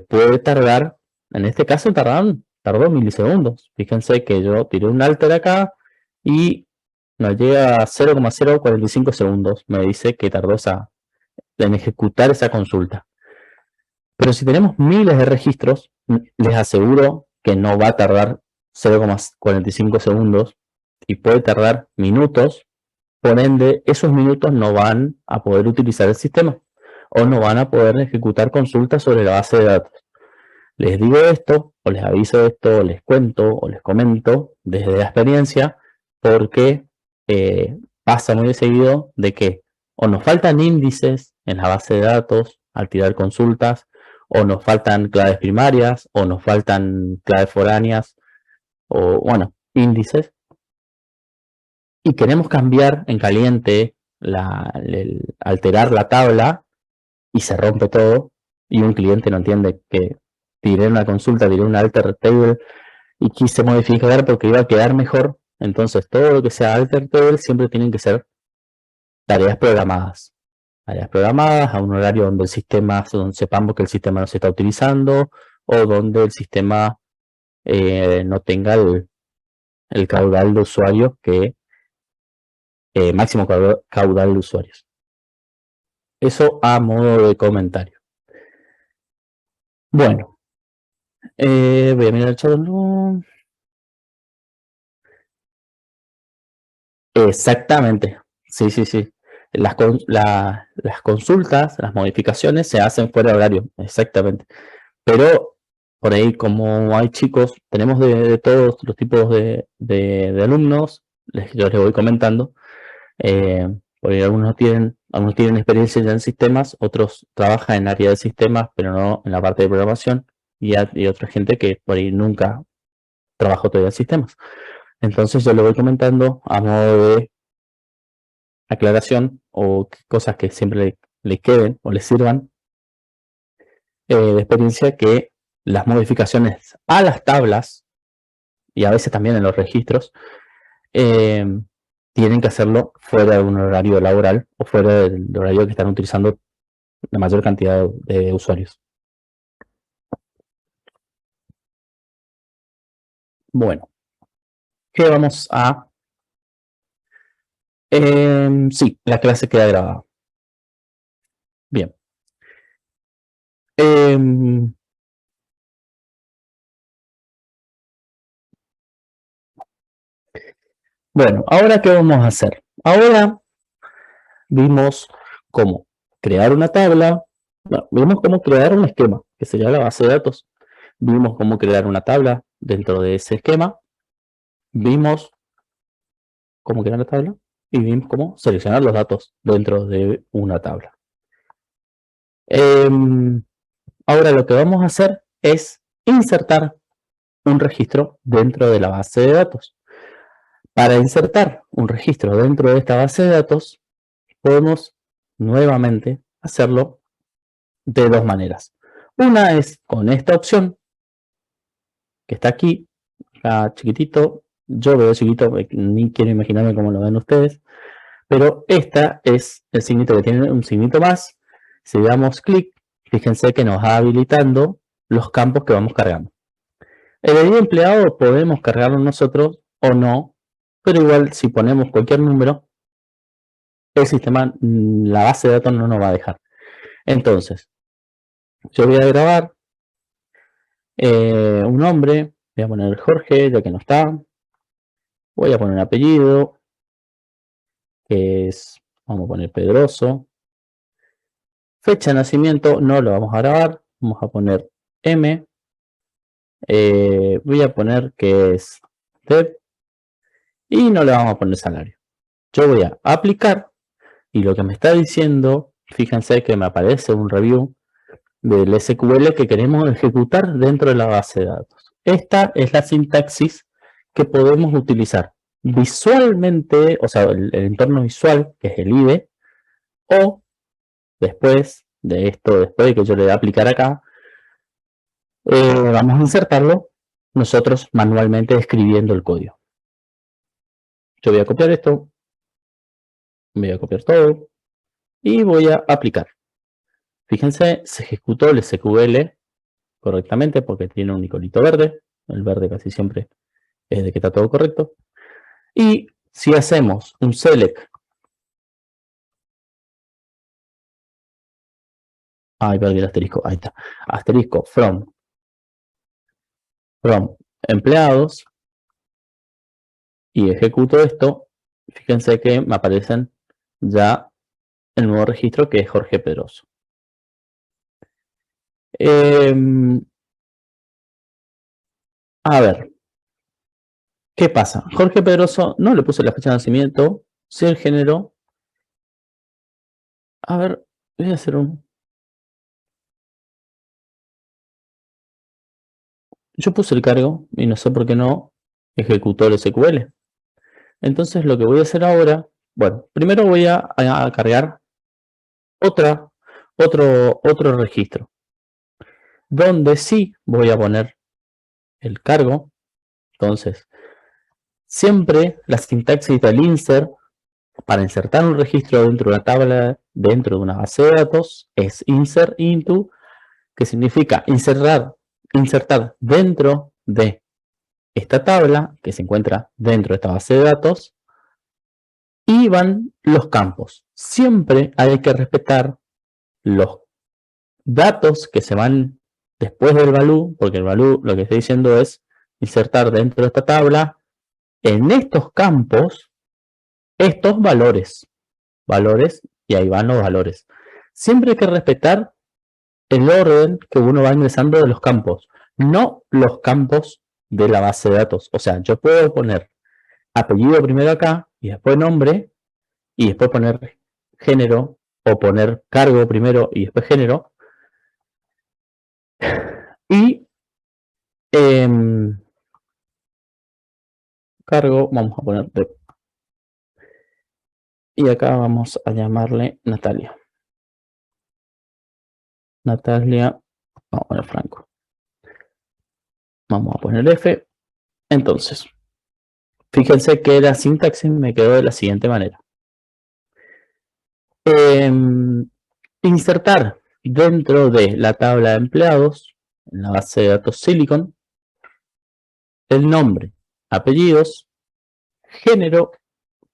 puede tardar, en este caso tardó milisegundos. Fíjense que yo tiré un alter acá y nos llega a 0,045 segundos. Me dice que tardó en ejecutar esa consulta. Pero si tenemos miles de registros, les aseguro que no va a tardar 0,45 segundos y puede tardar minutos. Por ende, esos minutos no van a poder utilizar el sistema o no van a poder ejecutar consultas sobre la base de datos. Les digo esto, o les aviso esto, o les cuento, o les comento desde la experiencia, porque pasa muy seguido de que o nos faltan índices en la base de datos al tirar consultas, o nos faltan claves primarias, o nos faltan claves foráneas, o bueno, índices. Y queremos cambiar en caliente, alterar la tabla, y se rompe todo, y un cliente no entiende que tiré una consulta, tiré un alter table y quise modificar porque iba a quedar mejor. Entonces todo lo que sea alter table siempre tienen que ser tareas programadas a un horario donde donde sepamos que el sistema no se está utilizando, o donde el sistema no tenga el caudal de usuarios máximo caudal de usuarios. Eso a modo de comentario. Bueno, voy a mirar el chat. Exactamente. Sí. Las consultas, las modificaciones se hacen fuera de horario. Exactamente. Pero por ahí, como hay chicos, tenemos de todos los tipos de alumnos, yo les voy comentando. Porque algunos tienen experiencia ya en sistemas, otros trabajan en área de sistemas, pero no en la parte de programación, y otra gente que por ahí nunca trabajó todavía en sistemas. Entonces yo le voy comentando a modo de aclaración, o cosas que siempre le queden o le sirvan de experiencia, que las modificaciones a las tablas, y a veces también en los registros, tienen que hacerlo fuera de un horario laboral o fuera del horario que están utilizando la mayor cantidad de usuarios. Bueno, ¿qué vamos a...? Sí, la clase queda grabada. Bien. Bueno, ¿ahora qué vamos a hacer? Ahora vimos cómo crear una tabla, vimos cómo crear un esquema, que sería la base de datos. Vimos cómo crear una tabla dentro de ese esquema. Vimos cómo crear la tabla y vimos cómo seleccionar los datos dentro de una tabla. Ahora lo que vamos a hacer es insertar un registro dentro de la base de datos. Para insertar un registro dentro de esta base de datos, podemos nuevamente hacerlo de dos maneras. Una es con esta opción que está aquí, acá chiquitito. Yo veo chiquito, ni quiero imaginarme cómo lo ven ustedes, Pero esta es el signito que tiene un signito más. Si damos clic, fíjense que nos va habilitando los campos que vamos cargando. El ID empleado podemos cargarlo nosotros o no, pero igual si ponemos cualquier número, el sistema, la base de datos no nos va a dejar. Entonces, yo voy a grabar un nombre, voy a poner Jorge, ya que no está. Voy a poner un apellido, que es, vamos a poner Pedroso. Fecha de nacimiento no lo vamos a grabar, vamos a poner M. Voy a poner que es Deb y no le vamos a poner salario. Yo voy a aplicar y lo que me está diciendo, fíjense que me aparece un review del SQL que queremos ejecutar dentro de la base de datos. Esta es la sintaxis que podemos utilizar visualmente, o sea, el entorno visual, que es el IDE, o después de esto, después de que yo le dé a aplicar acá, vamos a insertarlo nosotros manualmente escribiendo el código. Yo voy a copiar esto, voy a copiar todo y voy a aplicar. Fíjense, se ejecutó el SQL correctamente porque tiene un iconito verde. El verde casi siempre es de que está todo correcto. Y si hacemos un select, perdí el asterisco, ahí está, asterisco from empleados y ejecuto esto, fíjense que me aparecen ya el nuevo registro que es Jorge Pedroso. A ver, ¿qué pasa? Jorge Pedroso no le puse la fecha de nacimiento, sí el género. A ver, voy a hacer un... Yo puse el cargo y no sé por qué no ejecutó el SQL. Entonces lo que voy a hacer ahora, bueno, primero voy a cargar otro registro, donde sí voy a poner el cargo. Entonces, siempre la sintaxis del insert para insertar un registro dentro de una tabla, dentro de una base de datos, es insert into, que significa insertar dentro de esta tabla que se encuentra dentro de esta base de datos y van los campos. Siempre hay que respetar los datos que se van después del value, porque el value lo que está diciendo es insertar dentro de esta tabla en estos campos estos valores y ahí van los valores. Siempre hay que respetar el orden que uno va ingresando de los campos, no los campos de la base de datos. O sea, yo puedo poner apellido primero acá y después nombre y después poner género o poner cargo primero y después género. Y cargo vamos a poner Deb. Y acá vamos a llamarle Natalia. Natalia, vamos a poner Franco. Vamos a poner F. Entonces, fíjense que la sintaxis me quedó de la siguiente manera. Insertar dentro de la tabla de empleados, en la base de datos Silicon, el nombre, apellidos, género,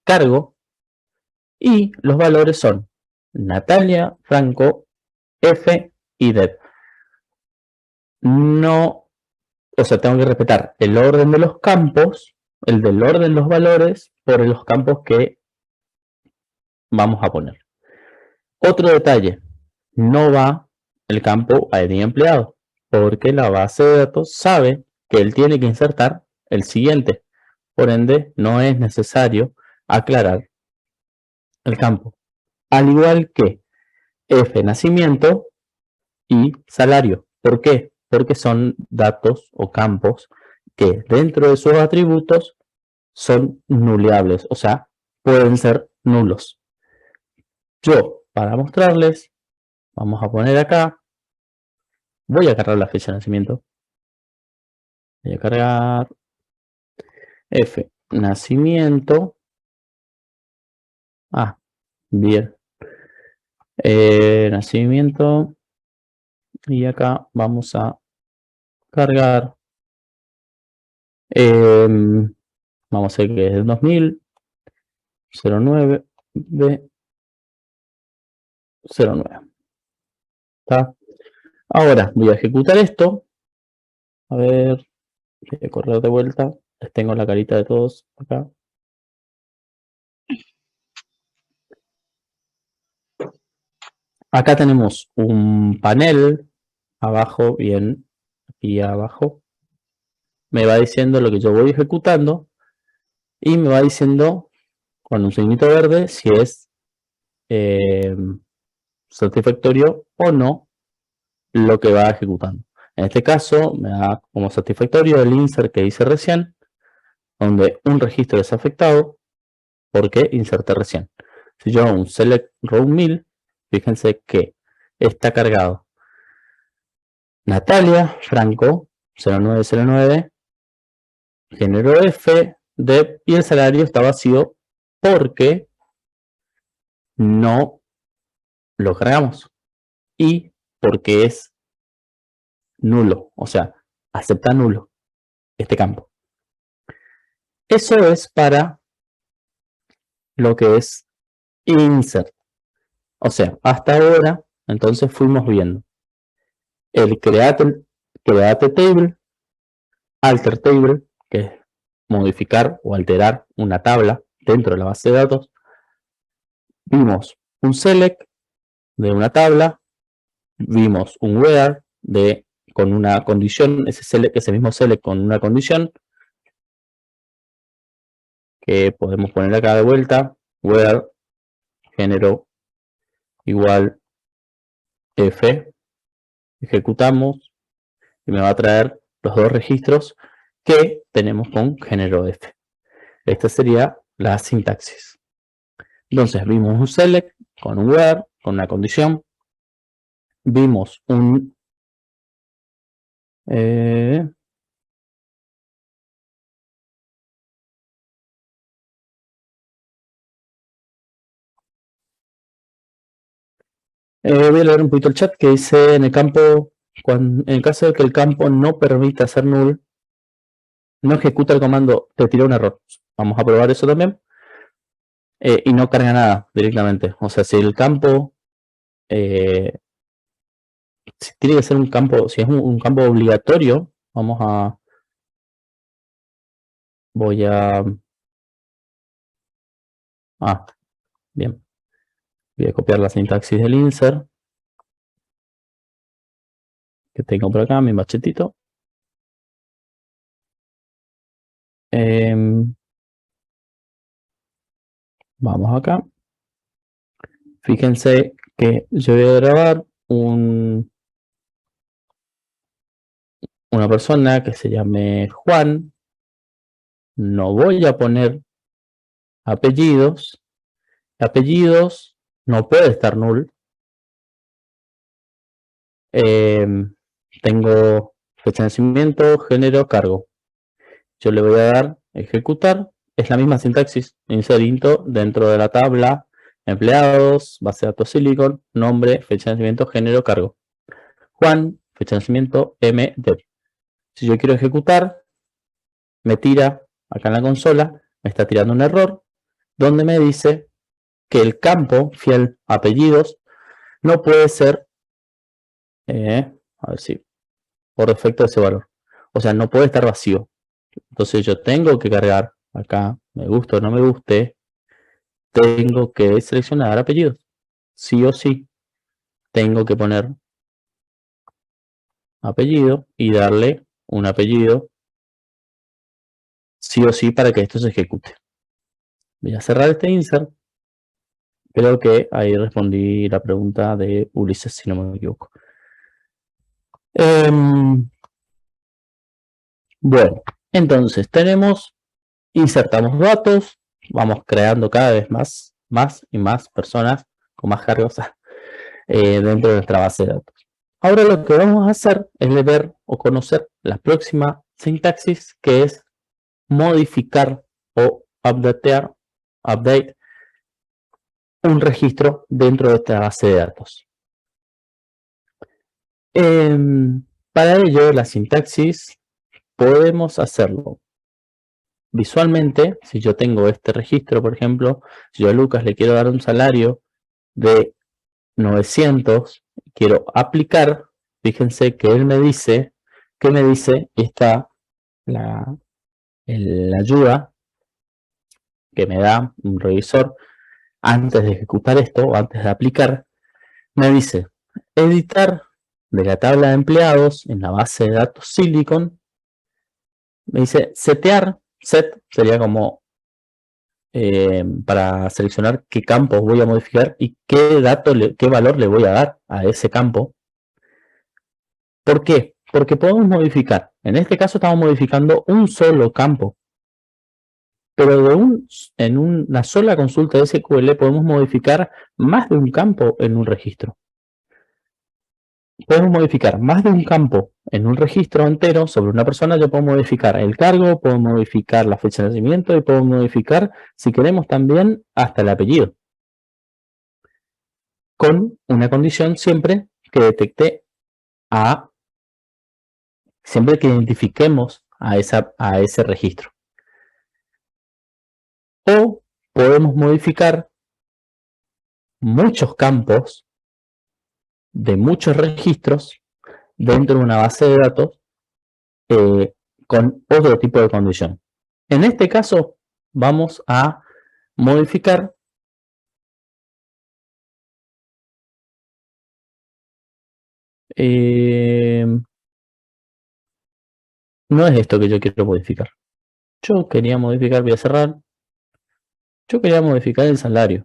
cargo y los valores son Natalia, Franco, F y Deb. No, o sea, tengo que respetar el orden de los campos, el del orden de los valores por los campos que vamos a poner. Otro detalle, no va el campo ID empleado, porque la base de datos sabe que él tiene que insertar el siguiente. Por ende, no es necesario aclarar el campo. Al igual que F nacimiento y salario. ¿Por qué? Porque son datos o campos que dentro de sus atributos son nuleables, o sea, pueden ser nulos. Yo, para mostrarles, vamos a poner acá, voy a cargar la fecha de nacimiento. Voy a cargar F nacimiento. Ah, bien. Nacimiento. Y acá vamos a cargar. Vamos a ver que es del 2000. 09 B 09. ¿Está? Ahora voy a ejecutar esto. A ver, voy a correr de vuelta. Les tengo la carita de todos acá. Acá tenemos un panel abajo, bien, aquí abajo. Me va diciendo lo que yo voy ejecutando y me va diciendo con un signito verde si es satisfactorio o no lo que va ejecutando. En este caso me da como satisfactorio el insert que hice recién, donde un registro es afectado porque inserté recién. Si yo hago un select row 1000, fíjense que está cargado Natalia Franco 0909, género F, dep, y el salario está vacío porque no lo cargamos y porque es nulo, o sea, acepta nulo este campo. Eso es para lo que es insert. O sea, hasta ahora, entonces fuimos viendo el create table, alter table, que es modificar o alterar una tabla dentro de la base de datos. Vimos un select de una tabla, vimos un where con una condición, ese mismo select con una condición, que podemos poner acá de vuelta, where género igual f, ejecutamos y me va a traer los dos registros que tenemos con género f. Esta sería la sintaxis. Entonces vimos un select con un where, con una condición, vimos un voy a leer un poquito el chat que dice en el campo, en el caso de que el campo no permita hacer null, no ejecuta el comando, te tira un error. Vamos a probar eso también. Y no carga nada directamente. O sea, si el campo si tiene que ser un campo, si es un campo obligatorio, voy a bien. Voy a copiar la sintaxis del insert que tengo por acá, mi machetito. Vamos acá. Fíjense que yo voy a grabar una persona que se llame Juan. No voy a poner apellidos. Apellidos no puede estar null. Tengo fecha de nacimiento, género, cargo. Yo le voy a dar ejecutar. Es la misma sintaxis. Insert into dentro de la tabla. Empleados, base de datos Silicon, nombre, fecha de nacimiento, género, cargo. Juan, fecha de nacimiento, mdep. Si yo quiero ejecutar, me tira acá en la consola, me está tirando un error, donde me dice que el campo fiel apellidos no puede ser, a ver si, por defecto de ese valor. O sea, no puede estar vacío. Entonces yo tengo que cargar acá, me guste o no me guste, tengo que seleccionar apellidos. Sí o sí, tengo que poner apellido y darle un apellido sí o sí para que esto se ejecute. Voy a cerrar este insert. Creo que ahí respondí la pregunta de Ulises, si no me equivoco. Bueno, entonces insertamos datos, vamos creando cada vez más y más personas con más cargos dentro de nuestra base de datos. Ahora lo que vamos a hacer es ver o conocer la próxima sintaxis, que es modificar o update un registro dentro de esta base de datos. Para ello, la sintaxis podemos hacerlo visualmente. Si yo tengo este registro, por ejemplo, si yo a Lucas le quiero dar un salario de 900, quiero aplicar, fíjense que él me dice, ¿qué me dice? Está la ayuda que me da un revisor antes de ejecutar esto o antes de aplicar, me dice editar de la tabla de empleados en la base de datos Silicon. Me dice setear, set sería como para seleccionar qué campos voy a modificar y qué qué valor le voy a dar a ese campo. ¿Por qué? Porque podemos modificar. En este caso estamos modificando un solo campo. Pero en una sola consulta de SQL podemos modificar más de un campo en un registro. Podemos modificar más de un campo en un registro entero sobre una persona. Yo puedo modificar el cargo, puedo modificar la fecha de nacimiento y puedo modificar, si queremos, también hasta el apellido. Con una condición siempre que detecte siempre que identifiquemos a ese registro. O podemos modificar muchos campos de muchos registros dentro de una base de datos con otro tipo de condición. En este caso vamos a modificar no es esto que yo quiero modificar. Yo quería modificar, voy a cerrar. Yo quería modificar el salario.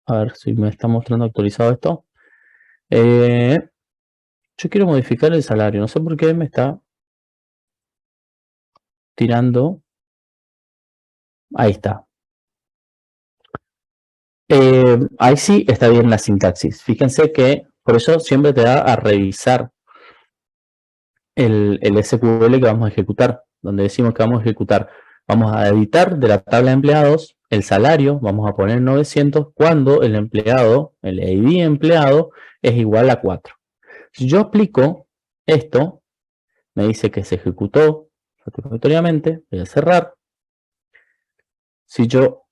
A ver si me está mostrando actualizado esto. Yo quiero modificar el salario. No sé por qué me está tirando. Ahí está. Ahí sí está bien la sintaxis. Fíjense que por eso siempre te da a revisar el SQL que vamos a ejecutar. Donde decimos que vamos a ejecutar. Vamos a editar de la tabla de empleados el salario. Vamos a poner 900 cuando el empleado, el ID empleado, es igual a 4. Si yo aplico esto, me dice que se ejecutó satisfactoriamente. Voy a cerrar. Si yo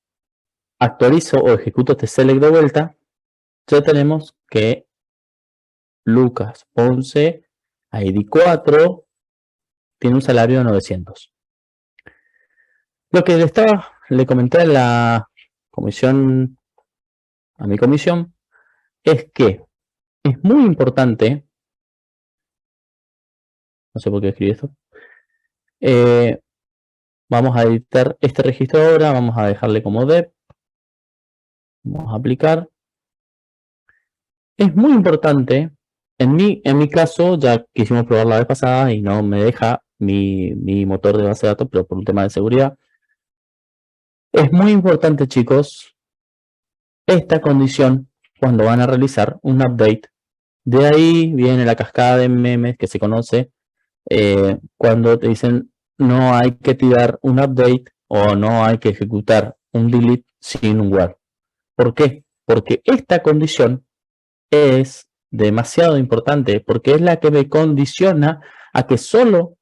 actualizo o ejecuto este select de vuelta, ya tenemos que Lucas Ponce, ID 4, tiene un salario de 900. Lo que le comenté a mi comisión, es que es muy importante, no sé por qué escribí esto, vamos a editar este registro ahora, vamos a dejarle como dev, vamos a aplicar. Es muy importante, en mi caso, ya quisimos probar la vez pasada y no me deja mi motor de base de datos, pero por un tema de seguridad. Es muy importante, chicos, esta condición cuando van a realizar un update. De ahí viene la cascada de memes que se conoce cuando te dicen no hay que tirar un update o no hay que ejecutar un delete sin un where. ¿Por qué? Porque esta condición es demasiado importante, porque es la que me condiciona a que solo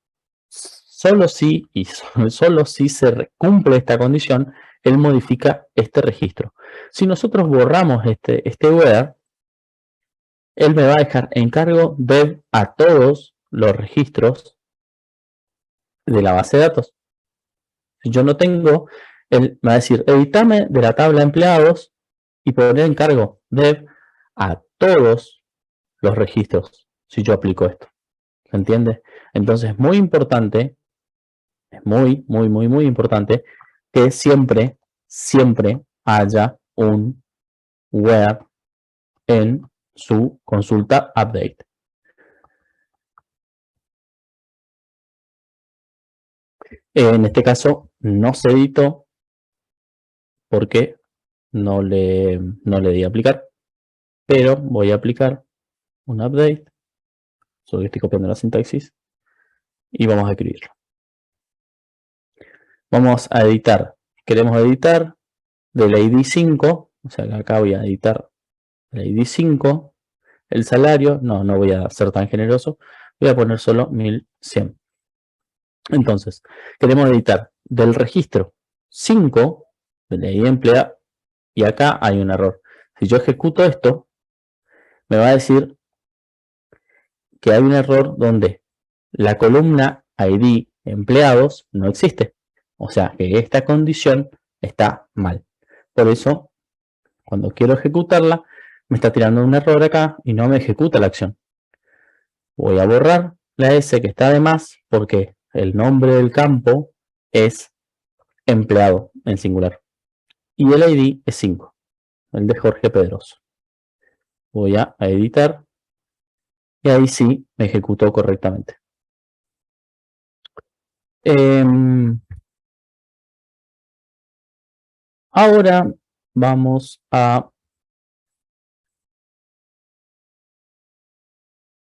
si se cumple esta condición, él modifica este registro. Si nosotros borramos este where, él me va a dejar en cargo dev a todos los registros de la base de datos. Si yo no tengo, él me va a decir, editame de la tabla de empleados y poner en cargo dev a todos los registros si yo aplico esto. ¿Se entiende? Entonces es muy importante, es muy importante que siempre haya un where en su consulta update. En este caso no se editó porque no le di a aplicar, pero voy a aplicar un update. Solo estoy copiando la sintaxis y vamos a escribirlo. Vamos a editar queremos editar del ID 5, o sea que acá voy a editar el ID 5, el salario, no voy a ser tan generoso, voy a poner solo 1100. Entonces, queremos editar del registro 5, del ID empleado, y acá hay un error. Si yo ejecuto esto, me va a decir que hay un error donde la columna ID empleados no existe. O sea que esta condición está mal. Por eso, cuando quiero ejecutarla, me está tirando un error acá y no me ejecuta la acción. Voy a borrar la S que está de más porque el nombre del campo es empleado en singular. Y el ID es 5, el de Jorge Pedroso. Voy a editar y ahí sí me ejecutó correctamente. Ahora vamos a...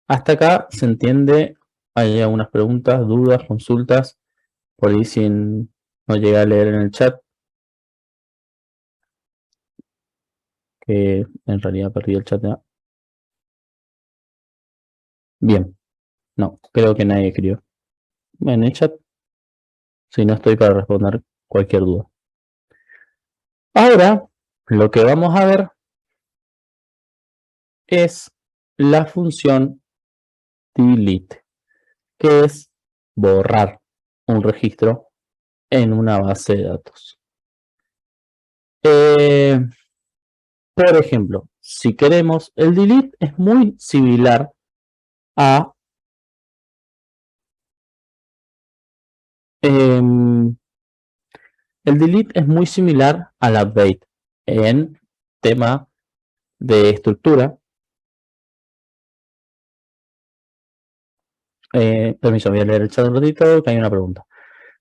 Hasta acá se entiende. Hay algunas preguntas, dudas, consultas. Por ahí si no llegué a leer en el chat. Que en realidad perdí el chat ya. Bien. No, creo que nadie escribió. En el chat. Si no, estoy para responder cualquier duda. Ahora, lo que vamos a ver es la función delete, que es borrar un registro en una base de datos. Por ejemplo, si queremos, el delete es muy similar a el delete es muy similar al update en tema de estructura. Permiso, voy a leer el chat un ratito, que hay una pregunta.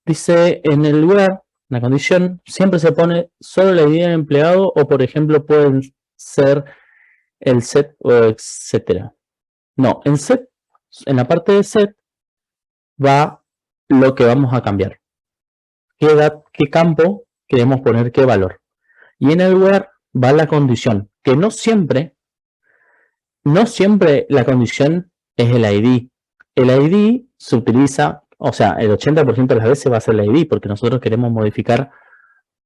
Dice, en el where, la condición, siempre se pone solo la ID del empleado o, por ejemplo, pueden ser el set o etcétera. No, en set, en la parte de set, va lo que vamos a cambiar. ¿Qué campo queremos poner qué valor? Y en el where va la condición, que no siempre la condición es el ID. El ID se utiliza, o sea, el 80% de las veces va a ser el ID, porque nosotros queremos modificar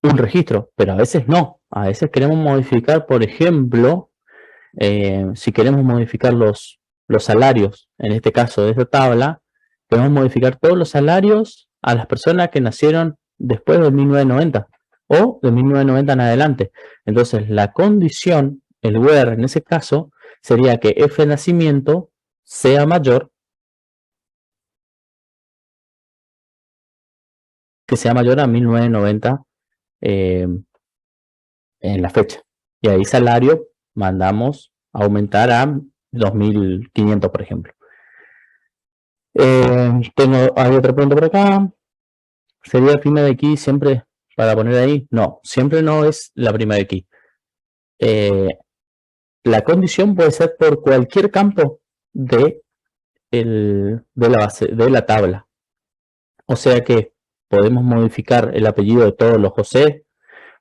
un registro, pero a veces no. A veces queremos modificar, por ejemplo, si queremos modificar los salarios, en este caso de esta tabla, podemos modificar todos los salarios a las personas que nacieron después de 1990 o de 1990 en adelante. Entonces, la condición, el where en ese caso, sería que F de nacimiento sea mayor a 1990 en la fecha. Y ahí salario mandamos aumentar a 2.500, por ejemplo. Hay otra pregunta por acá. ¿Sería la prima de key siempre para poner ahí? No, siempre no es la prima de key. La condición puede ser por cualquier campo de la base, de la tabla. O sea que podemos modificar el apellido de todos los José.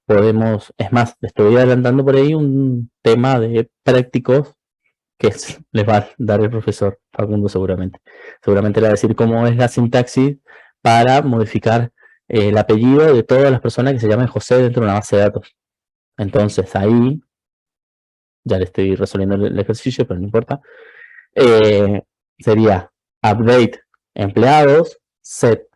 Es más, estoy adelantando por ahí un tema de prácticos que les va a dar el profesor Facundo seguramente. Seguramente le va a decir cómo es la sintaxis para modificar el apellido de todas las personas que se llamen José dentro de una base de datos. Entonces ahí, ya le estoy resolviendo el ejercicio, pero no importa. Sería update empleados, set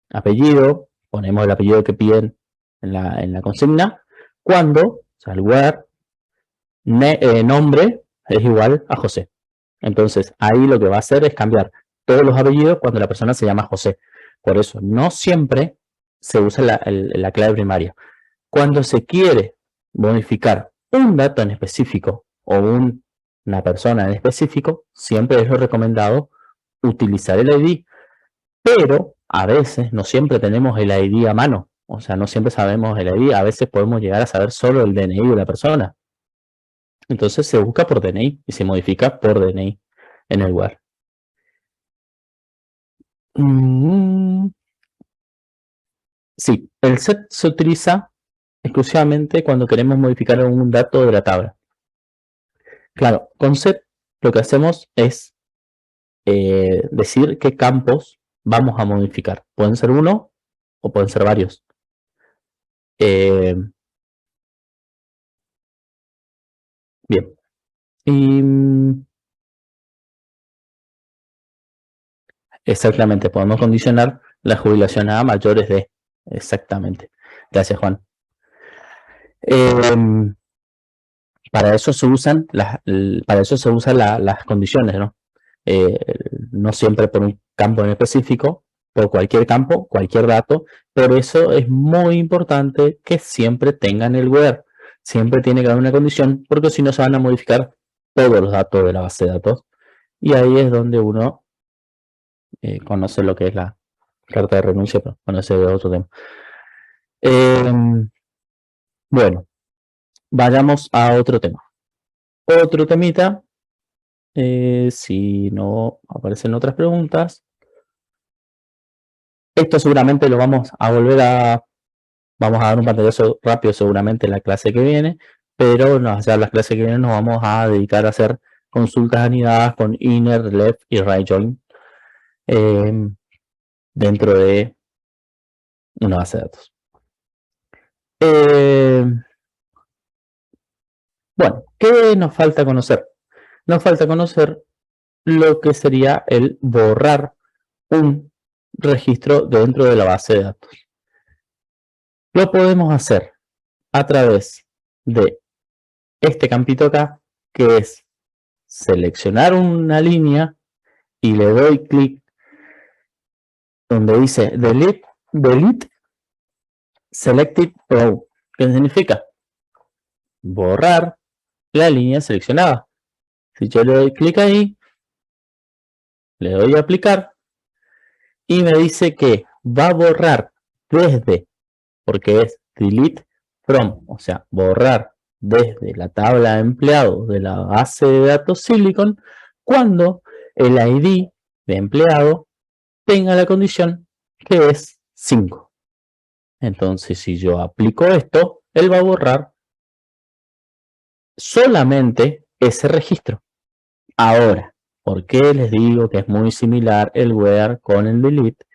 apellido, ponemos el apellido que piden en la consigna, cuando, o sea, el where nombre es igual a José. Entonces ahí lo que va a hacer es cambiar todos los apellidos cuando la persona se llama José. Por eso no siempre se usa la clave primaria. Cuando se quiere modificar un dato en específico o una persona en específico, siempre es lo recomendado utilizar el ID, pero a veces no siempre tenemos el ID a mano. O sea, no siempre sabemos el ID. A veces podemos llegar a saber solo el DNI de la persona. Entonces se busca por DNI y se modifica por DNI en el where. Sí, el set se utiliza exclusivamente cuando queremos modificar algún dato de la tabla. Claro, con set lo que hacemos es decir qué campos vamos a modificar. Pueden ser uno o pueden ser varios. Bien. Y exactamente, podemos condicionar la jubilación a mayores de. Exactamente. Gracias, Juan. Para eso se usan las condiciones, ¿no? No siempre por un campo en específico, por cualquier campo, cualquier dato. Por eso es muy importante que siempre tengan el where. Siempre tiene que haber una condición, porque si no se van a modificar todos los datos de la base de datos. Y ahí es donde uno conoce lo que es la carta de renuncia, pero bueno, ese es otro tema. Bueno, vayamos a otro tema. Otro temita, si no aparecen otras preguntas. Esto seguramente lo vamos a dar un pantallazo rápido seguramente en la clase que viene, pero la clase que viene nos vamos a dedicar a hacer consultas anidadas con inner, left y right join dentro de una base de datos. Bueno, ¿qué nos falta conocer? Nos falta conocer lo que sería el borrar un registro dentro de la base de datos. Lo podemos hacer a través de este campito acá, que es seleccionar una línea y le doy clic donde dice delete selected row, que significa borrar la línea seleccionada. Si yo le doy clic ahí, le doy a aplicar y me dice que va a borrar desde, porque es delete from, o sea, borrar desde la tabla de empleados de la base de datos Silicon cuando el ID de empleado tenga la condición que es 5. Entonces, si yo aplico esto, él va a borrar solamente ese registro. Ahora, ¿por qué les digo que es muy similar el where con el delete?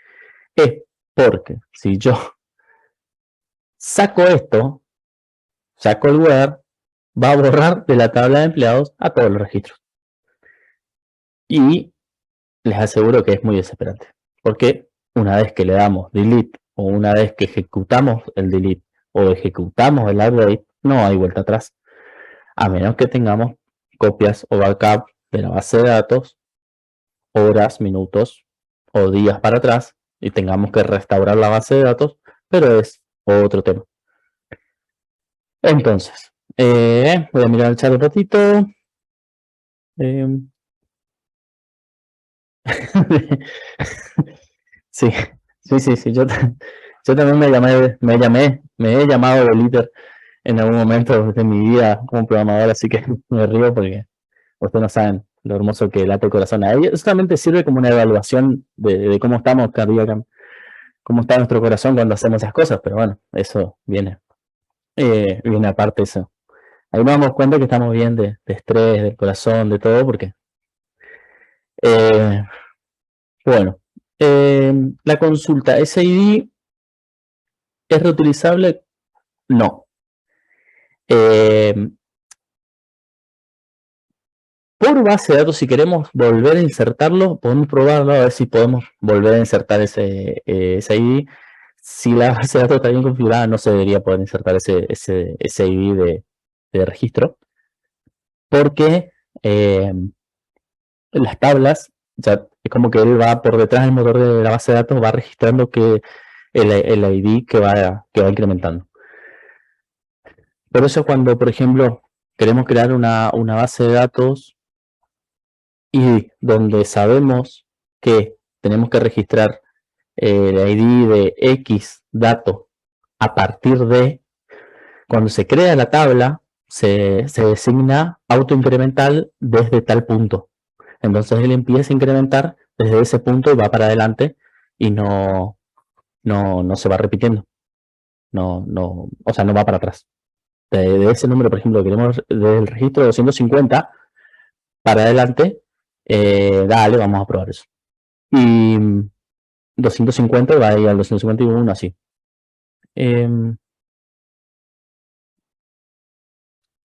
Es porque si yo saco esto, saco el where, va a borrar de la tabla de empleados a todos los registros. Y les aseguro que es muy desesperante. Porque una vez que le damos delete o una vez que ejecutamos el delete o ejecutamos el update, no hay vuelta atrás. A menos que tengamos copias o backup de la base de datos, horas, minutos o días para atrás y tengamos que restaurar la base de datos, pero es otro tema. Entonces, voy a mirar el chat un ratito. Sí, yo también me he llamado Deliter en algún momento de mi vida como programador, así que me río porque ustedes no saben lo hermoso que late el corazón. Ahí solamente sirve como una evaluación de cómo estamos cardíacamente, cómo está nuestro corazón cuando hacemos esas cosas, pero bueno, eso viene aparte eso. Ahí nos damos cuenta que estamos bien de estrés, del corazón, de todo, porque bueno, la consulta SID ¿es reutilizable? No. Por base de datos, si queremos volver a insertarlo, podemos probarlo a ver si podemos volver a insertar ese ID. Si la base de datos está bien configurada, no se debería poder insertar ese ID de registro, porque las tablas, ya es como que él va por detrás del motor de la base de datos, va registrando que el ID que va incrementando. Por eso cuando, por ejemplo, queremos crear una base de datos y donde sabemos que tenemos que registrar el ID de X dato a partir de, cuando se crea la tabla, se designa autoincremental desde tal punto. Entonces él empieza a incrementar desde ese punto y va para adelante y no se va repitiendo. o sea, no va para atrás. De ese número, por ejemplo, que queremos del registro 250 para adelante, dale, vamos a probar eso. Y 250 va a ir al 251 así.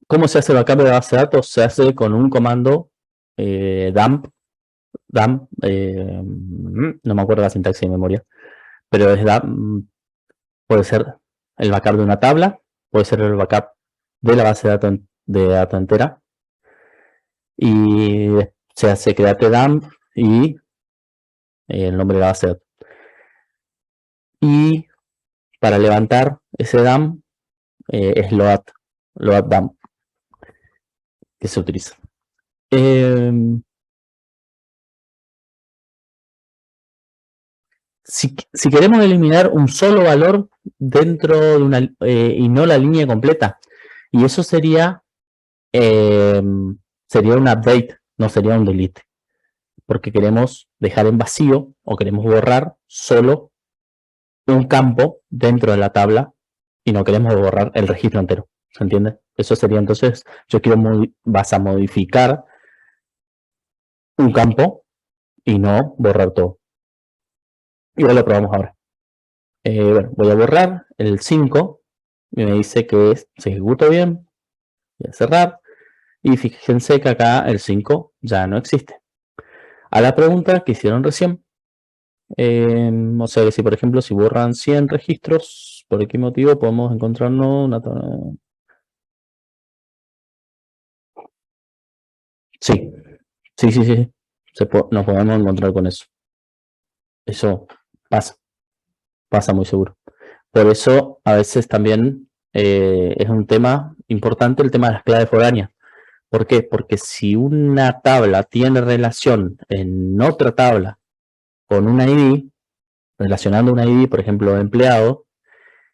¿Cómo se hace el backup de la base de datos? Se hace con un comando dump, no me acuerdo la sintaxis de memoria, pero es dump, puede ser el backup de una tabla, puede ser el backup de la base de datos entera, y se hace create dump y el nombre de la base de datos. Y para levantar ese dump es load dump que se utiliza. Si queremos eliminar un solo valor dentro de una y no la línea completa, y eso sería un update, no sería un delete, porque queremos dejar en vacío o queremos borrar solo un campo dentro de la tabla y no queremos borrar el registro entero. ¿Se entiende? Eso sería entonces, vas a modificar un campo y no borrar todo. Y ahora lo probamos ahora. Bueno, voy a borrar el 5 y me dice que se ejecuta bien. Voy a cerrar y fíjense que acá el 5 ya no existe. A la pregunta que hicieron recién, o sea que si por ejemplo si borran 100 registros, ¿por qué motivo podemos encontrarnos una tabla? Sí. Nos podemos encontrar con eso. Eso pasa muy seguro. Por eso a veces también es un tema importante el tema de las claves foráneas. ¿Por qué? Porque si una tabla tiene relación en otra tabla con una ID, relacionando una ID, por ejemplo, empleado,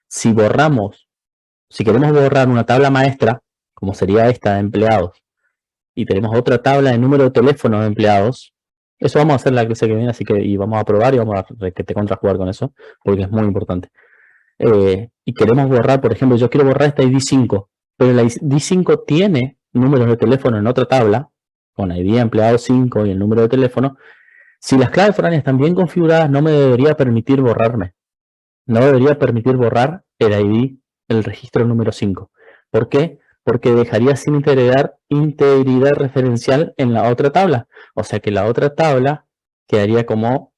si queremos borrar una tabla maestra, como sería esta de empleados, y tenemos otra tabla de número de teléfono de empleados, eso vamos a hacer la clase que viene, así que y vamos a probar y vamos a que te contrajugar con eso, porque es muy importante. Y queremos borrar, por ejemplo, yo quiero borrar esta ID 5, pero la ID 5 tiene números de teléfono en otra tabla, con ID empleado 5 y el número de teléfono. Si las claves foráneas están bien configuradas, no me debería permitir borrarme. No debería permitir borrar el ID, el registro número 5. ¿Por qué? Porque dejaría sin integridad referencial en la otra tabla. O sea que la otra tabla quedaría como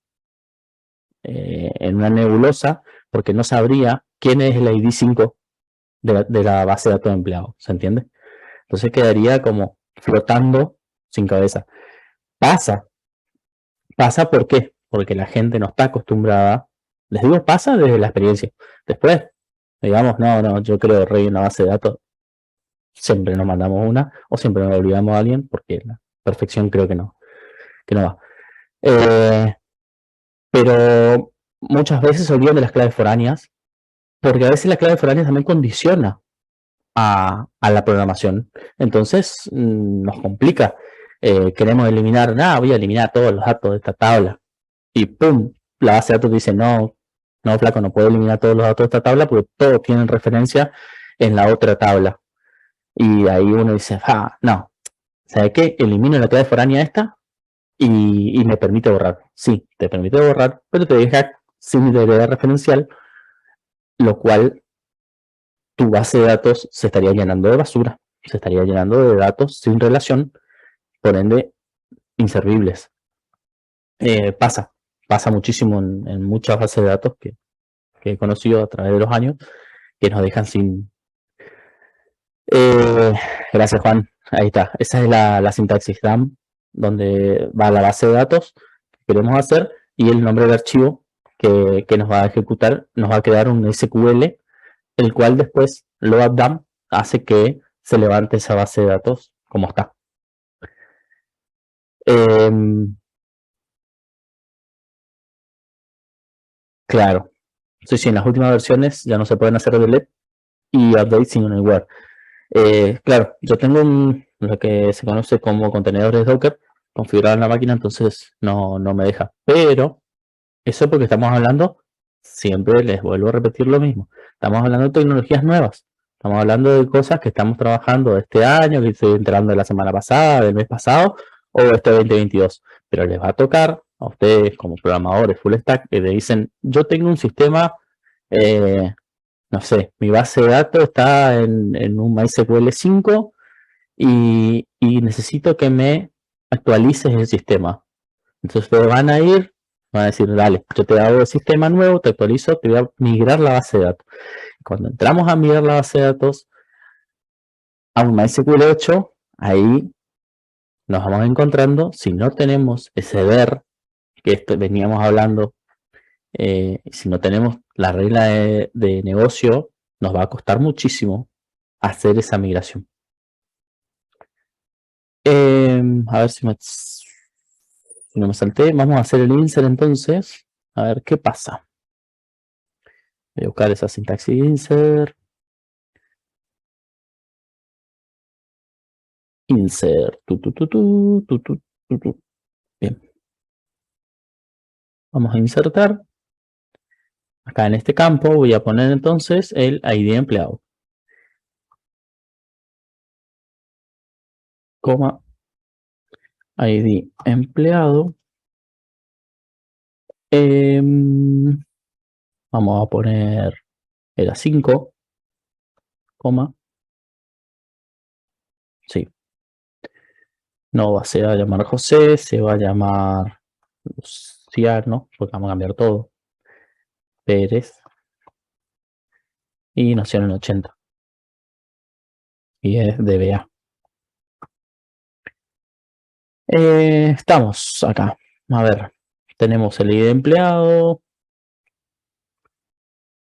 en una nebulosa, porque no sabría quién es el ID 5 de la base de datos de empleados. ¿Se entiende? Entonces quedaría como flotando sin cabeza. Pasa ¿por qué? Porque la gente no está acostumbrada. Les digo, pasa desde la experiencia. Después, digamos, no, yo creo que una base de datos, siempre nos mandamos una, o siempre nos olvidamos a alguien, porque la perfección creo que no va. Pero muchas veces se olvidan de las claves foráneas, porque a veces las claves foráneas también condiciona a la programación. Entonces nos complica. Queremos eliminar, voy a eliminar todos los datos de esta tabla. Y ¡pum! La base de datos dice, no, flaco, no puedo eliminar todos los datos de esta tabla porque todos tienen referencia en la otra tabla. Y ahí uno dice, no, ¿sabe qué? Elimino la clave foránea esta y me permite borrar. Sí, te permite borrar, pero te deja sin integridad referencial, lo cual tu base de datos se estaría llenando de basura, se estaría llenando de datos sin relación, por ende, inservibles. Pasa muchísimo en muchas bases de datos que he conocido a través de los años, que nos dejan sin... gracias, Juan. Ahí está. Esa es la sintaxis dump, donde va la base de datos que queremos hacer y el nombre del archivo que nos va a ejecutar, nos va a quedar un SQL, el cual después load dump hace que se levante esa base de datos como está. Claro. Sí, en las últimas versiones ya no se pueden hacer delete y update sin anywhere. Claro, yo tengo lo que se conoce como contenedores Docker configurado en la máquina, entonces no me deja. Pero eso porque estamos hablando, siempre les vuelvo a repetir lo mismo. Estamos hablando de tecnologías nuevas. Estamos hablando de cosas que estamos trabajando este año, que estoy enterando de la semana pasada, del mes pasado, o este 2022. Pero les va a tocar a ustedes como programadores full stack que le dicen, yo tengo un sistema, no sé, mi base de datos está en un MySQL 5 y necesito que me actualices el sistema. Entonces ustedes van a ir, van a decir, dale, yo te hago el sistema nuevo, te actualizo, te voy a migrar la base de datos. Cuando entramos a migrar la base de datos a un MySQL 8, ahí nos vamos encontrando, si no tenemos ese ver que veníamos hablando, si no tenemos la regla de negocio, nos va a costar muchísimo hacer esa migración. A ver si no me salté. Vamos a hacer el insert entonces. A ver qué pasa. Voy a buscar esa sintaxis insert. Insert. Bien. Vamos a insertar. Acá en este campo voy a poner entonces el ID empleado. Coma. ID empleado. Vamos a poner era 5, coma. Sí. No se va a llamar José, se va a llamar Luciano, porque vamos a cambiar todo. Pérez. Y nació en el 80. Y es DBA. Estamos acá. A ver, tenemos el ID de empleado.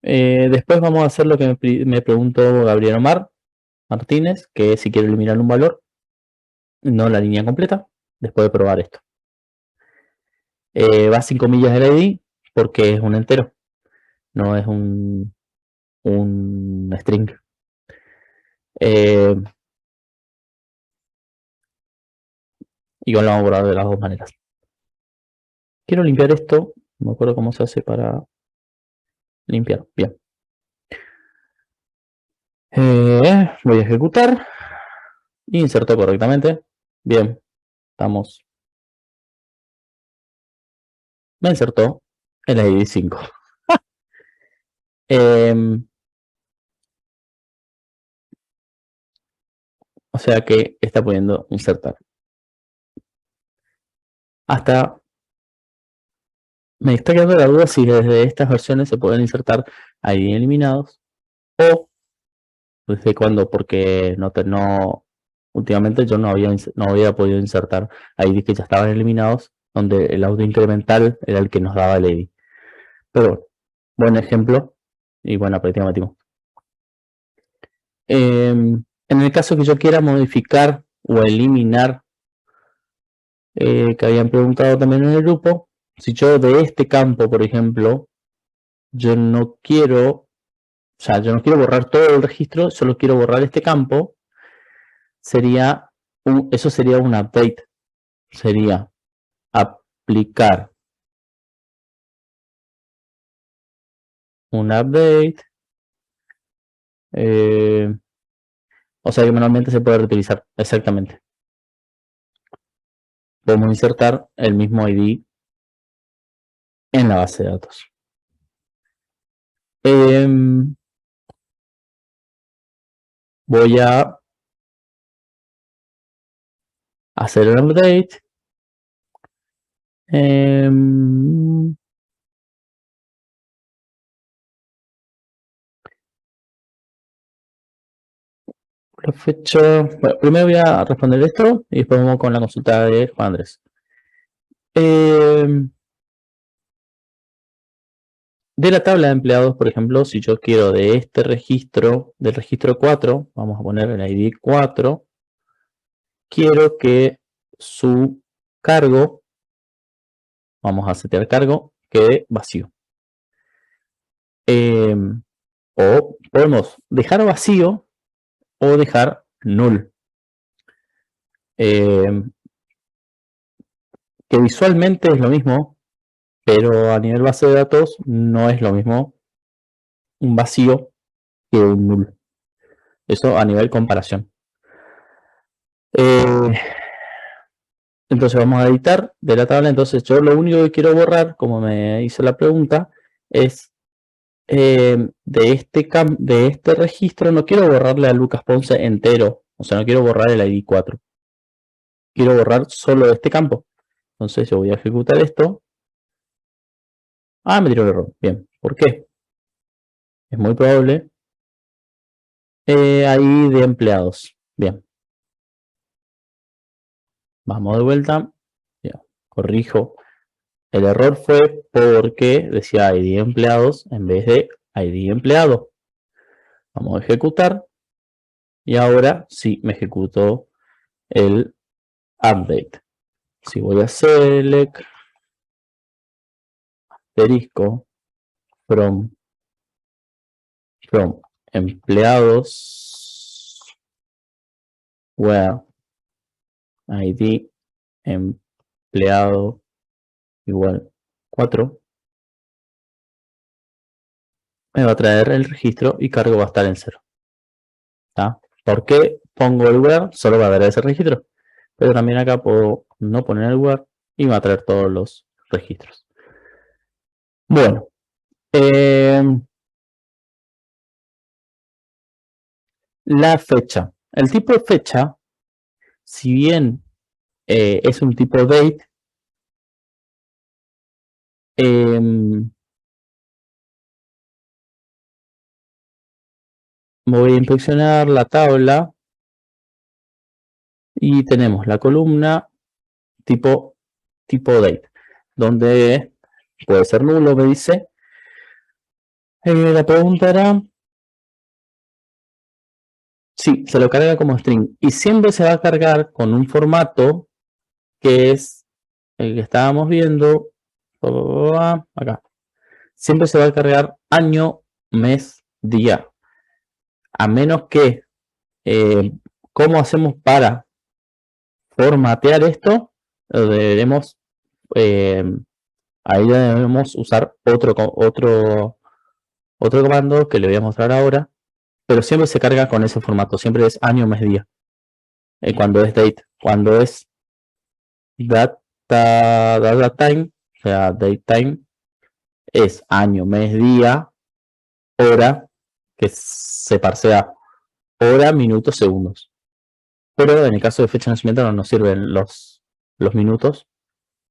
Después vamos a hacer lo que me preguntó Gabriel Omar Martínez, que es si quiero eliminar un valor, no la línea completa, después de probar esto. Va sin comillas el ID porque es un entero, no es un string. Igual lo vamos a borrar de las dos maneras. Quiero limpiar esto, no me acuerdo cómo se hace para limpiar. Bien. Voy a ejecutar. Insertó correctamente. Bien. Estamos. Me insertó el ID 5. O sea que está pudiendo insertar. Hasta me está quedando la duda si desde estas versiones se pueden insertar ID eliminados o desde cuándo, porque últimamente yo no había podido insertar ID que ya estaban eliminados, donde el audio incremental era el que nos daba el ID. Pero buen ejemplo y buena práctica matemática. En el caso que yo quiera modificar o eliminar, que habían preguntado también en el grupo, si yo de este campo, por ejemplo, yo no quiero borrar todo el registro, solo quiero borrar este campo, eso sería un update, sería aplicar un update, o sea que manualmente se puede reutilizar, exactamente. Podemos insertar el mismo ID en la base de datos. Voy a hacer el update. La fecha. Bueno, primero voy a responder esto y después vamos con la consulta de Juan Andrés. De la tabla de empleados, por ejemplo, si yo quiero de este registro, del registro 4, vamos a poner el ID 4, quiero que su cargo, vamos a setear cargo, quede vacío. O podemos dejar vacío o dejar null. Que visualmente es lo mismo, pero a nivel base de datos no es lo mismo un vacío quede un null. Eso a nivel comparación. Entonces vamos a editar de la tabla. Entonces yo lo único que quiero borrar, como me hizo la pregunta, es de este registro, no quiero borrarle a Lucas Ponce entero. O sea, no quiero borrar el ID 4. Quiero borrar solo este campo. Entonces yo voy a ejecutar esto. Ah, me tiró el error. Bien. ¿Por qué? Es muy probable. ID de empleados. Bien. Vamos de vuelta. Bien. Corrijo. El error fue porque decía ID empleados en vez de ID empleado. Vamos a ejecutar. Y ahora sí me ejecutó el update. Si voy a select asterisco from empleados where ID empleado igual 4, me va a traer el registro y cargo va a estar en 0. ¿Está? ¿Por qué pongo el where? Solo va a dar ese registro. Pero también acá puedo no poner el where y me va a traer todos los registros. Bueno. La fecha. El tipo de fecha, si bien es un tipo date, voy a inspeccionar la tabla y tenemos la columna tipo date, donde puede ser nulo, me dice. La pregunta era sí, se lo carga como string y siempre se va a cargar con un formato que es el que estábamos viendo acá. Siempre se va a cargar año, mes, día. A menos que, ¿cómo hacemos para formatear esto? Deberemos, ahí debemos usar otro comando que le voy a mostrar ahora, pero siempre se carga con ese formato, siempre es año, mes, día. Cuando es date, cuando es data time, o sea, date time, es año, mes, día, hora, que se parsea hora, minutos, segundos. Pero en el caso de fecha de nacimiento no nos sirven los minutos,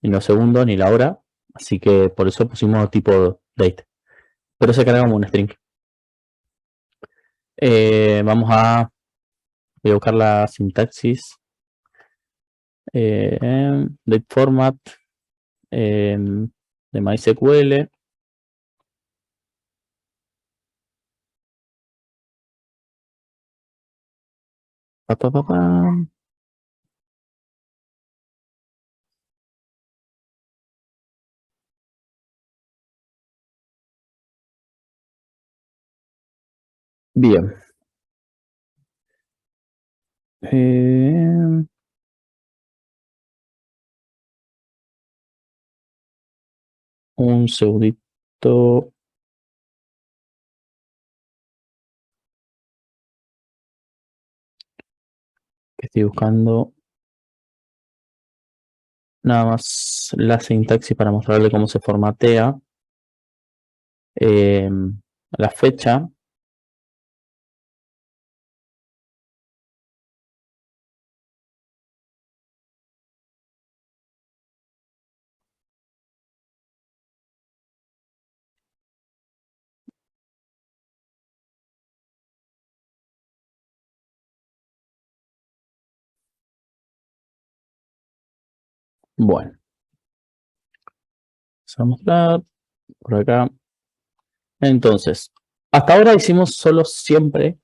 ni los segundos, ni la hora. Así que por eso pusimos tipo date. Pero se carga como un string. Voy a buscar la sintaxis. Date format de MySQL. Pa, pa, pa, pa. Bien. Un segundito. Que estoy buscando nada más la sintaxis para mostrarle cómo se formatea la fecha. Bueno, vamos a mostrar por acá. Entonces, hasta ahora hicimos solo siempre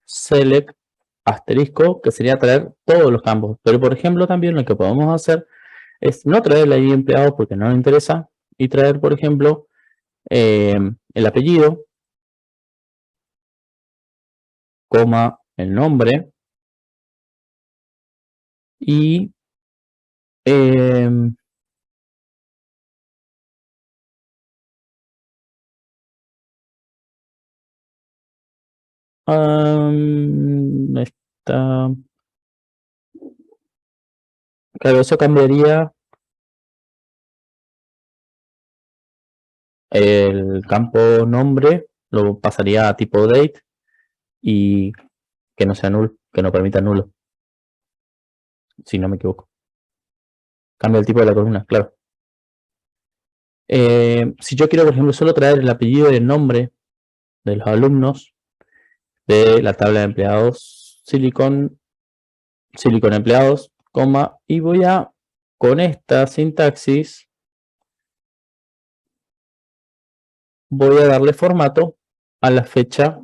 select asterisco, que sería traer todos los campos. Pero por ejemplo, también lo que podemos hacer es no traer el ID empleado porque no nos interesa y traer, por ejemplo, el apellido, coma, el nombre y Está... Claro, eso cambiaría el campo nombre, lo pasaría a tipo date y que no sea nulo, que no permita nulo, si no me equivoco. Cambia el tipo de la columna, claro. Si yo quiero, por ejemplo, solo traer el apellido y el nombre de los alumnos de la tabla de empleados Silicon empleados, coma, y voy a, con esta sintaxis, voy a darle formato a la fecha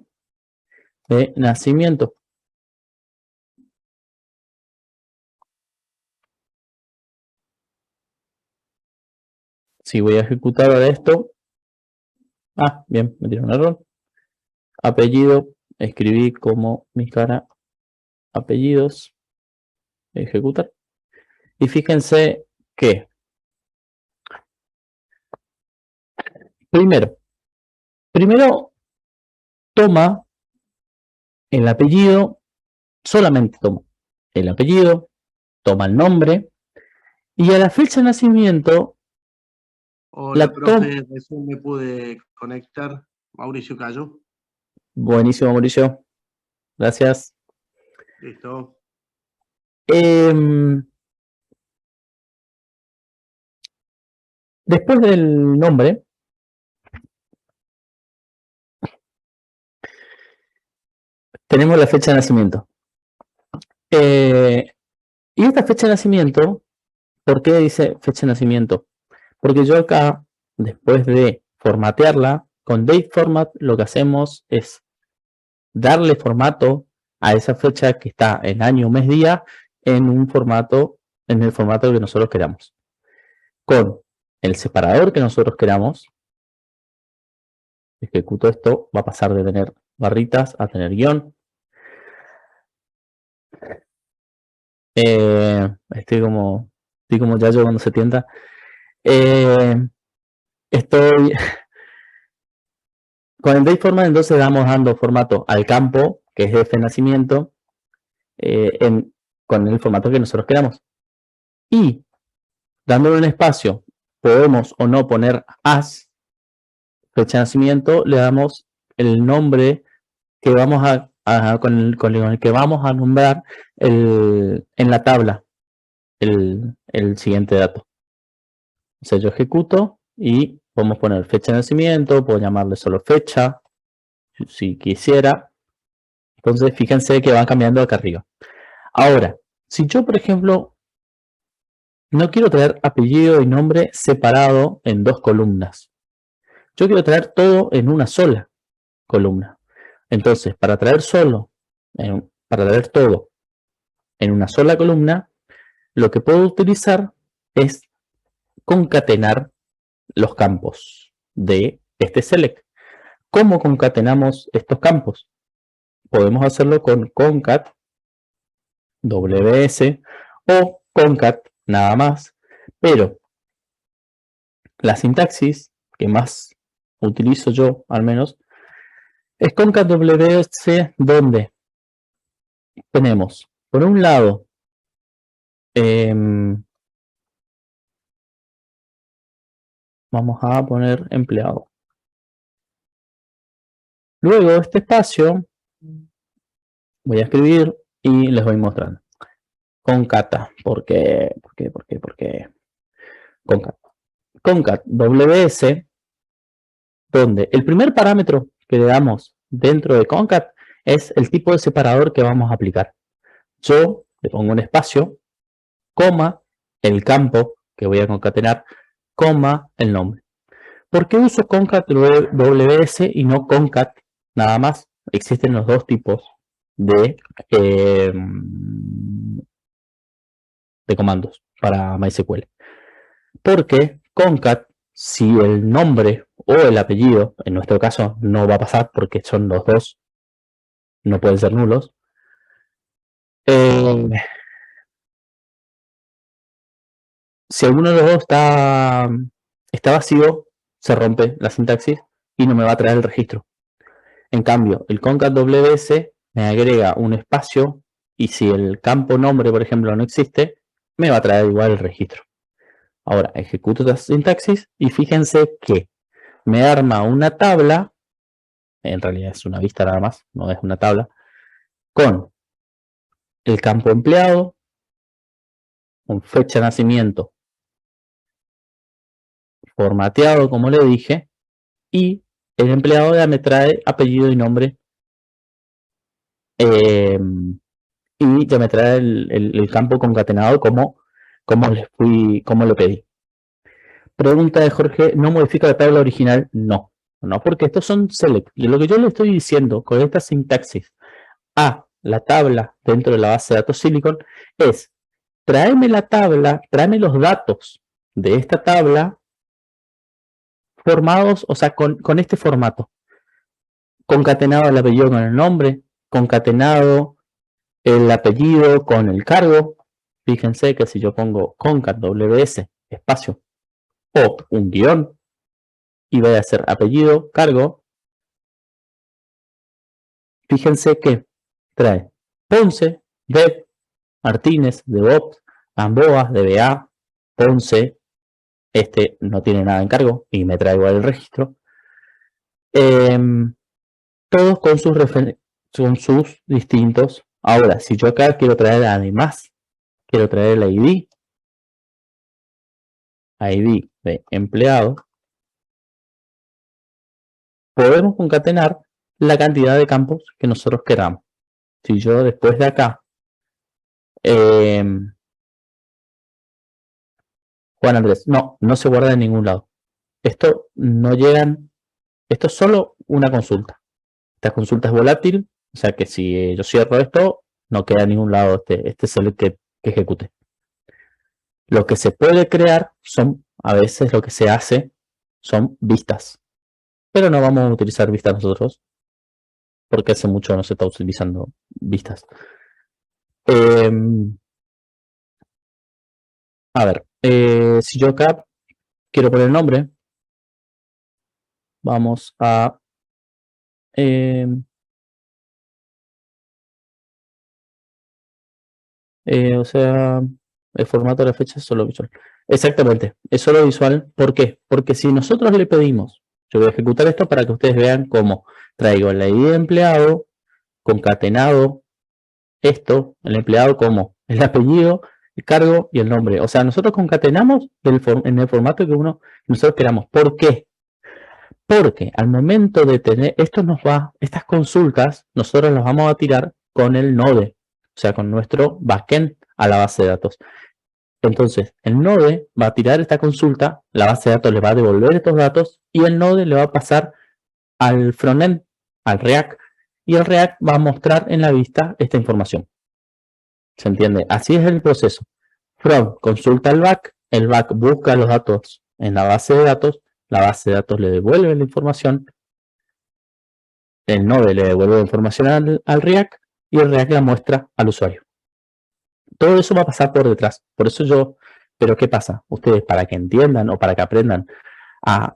de nacimiento. Si voy a ejecutar ahora esto, bien, me tiró un error. Apellido, escribí como mi cara, apellidos, ejecutar. Y fíjense que, primero toma el apellido, solamente toma el apellido, toma el nombre, y a la fecha de nacimiento, Hola, la profe, recién me pude conectar. Mauricio Cayo. buenísimo, Mauricio. Gracias. Listo. Después del nombre, tenemos la fecha de nacimiento. Y esta fecha de nacimiento, ¿por qué dice fecha de nacimiento? Porque yo acá, después de formatearla, con date format lo que hacemos es darle formato a esa fecha que está en año, mes, día, en un formato, en el formato que nosotros queramos. Con el separador que nosotros queramos, ejecuto esto, va a pasar de tener barritas a tener guión. Estoy como Yayo cuando se tienta. Estoy con el date format, entonces dando formato al campo, que es f nacimiento, con el formato que nosotros queramos. Y dándole un espacio, podemos o no poner as, fecha de nacimiento, le damos el nombre que vamos con el que vamos a nombrar en la tabla el siguiente dato. O sea, yo ejecuto y podemos poner fecha de nacimiento, puedo llamarle solo fecha, si quisiera. Entonces, fíjense que van cambiando acá arriba. Ahora, si yo, por ejemplo, no quiero traer apellido y nombre separado en dos columnas, yo quiero traer todo en una sola columna. Entonces, para traer todo en una sola columna, lo que puedo utilizar es concatenar los campos de este select. ¿Cómo concatenamos estos campos? Podemos hacerlo con concat ws o concat nada más, pero la sintaxis que más utilizo yo, al menos, es concat ws, donde tenemos, por un lado, vamos a poner empleado. Luego este espacio voy a escribir y les voy mostrando. Concata, ¿por qué? Concat ws, donde el primer parámetro que le damos dentro de concat es el tipo de separador que vamos a aplicar. Yo le pongo un espacio, coma, el campo que voy a concatenar, coma, el nombre. ¿Por qué uso concat ws y no concat nada más? Existen los dos tipos de comandos para MySQL. Porque concat, si el nombre o el apellido, en nuestro caso no va a pasar porque son los dos, no pueden ser nulos. Si alguno de los dos está vacío, se rompe la sintaxis y no me va a traer el registro. En cambio, el concat WS me agrega un espacio y si el campo nombre, por ejemplo, no existe, me va a traer igual el registro. Ahora, ejecuto esta sintaxis y fíjense que me arma una tabla, en realidad es una vista nada más, no es una tabla, con el campo empleado, con fecha de nacimiento formateado, como le dije, y el empleado ya me trae apellido y nombre, y ya me trae el campo concatenado como lo pedí. Pregunta de Jorge, ¿no modifica la tabla original? No, porque estos son select. Y lo que yo le estoy diciendo con esta sintaxis a la tabla dentro de la base de datos Silicon es, tráeme la tabla, tráeme los datos de esta tabla formados, o sea, con este formato. Concatenado el apellido con el nombre, concatenado el apellido con el cargo. Fíjense que si yo pongo concat WS espacio o un guión y voy a hacer apellido, cargo, fíjense que trae Ponce, Dev, Martínez, DevOps, Gamboa, DBA, Ponce, este no tiene nada en cargo y me trae igual el registro. Todos con sus distintos. Ahora, si yo acá quiero traer además, quiero traer el ID de empleado, podemos concatenar la cantidad de campos que nosotros queramos. Si yo después de acá, Juan Andrés, no se guarda en ningún lado. Esto no llegan, esto es solo una consulta. Esta consulta es volátil, o sea que si yo cierro esto, no queda en ningún lado este select que ejecute. Lo que se puede crear son, a veces lo que se hace son vistas. Pero no vamos a utilizar vistas nosotros, porque hace mucho no se está utilizando vistas. A ver, si yo acá quiero poner el nombre, vamos a... o sea, el formato de la fecha es solo visual. Exactamente, es solo visual. ¿Por qué? Porque si nosotros le pedimos, yo voy a ejecutar esto para que ustedes vean cómo traigo el ID de empleado, concatenado esto, el empleado como el apellido, el cargo y el nombre. O sea, nosotros concatenamos en el formato que nosotros queramos. ¿Por qué? Porque al momento de tener, estas consultas, nosotros las vamos a tirar con el Node, o sea, con nuestro backend a la base de datos. Entonces, el Node va a tirar esta consulta, la base de datos le va a devolver estos datos y el Node le va a pasar al frontend, al React, y el React va a mostrar en la vista esta información. ¿Se entiende? Así es el proceso. From consulta al back, el back busca los datos en la base de datos, la base de datos le devuelve la información, el Node le devuelve la información al React y el React la muestra al usuario. Todo eso va a pasar por detrás. Por eso pero ¿qué pasa? Ustedes, para que entiendan o para que aprendan a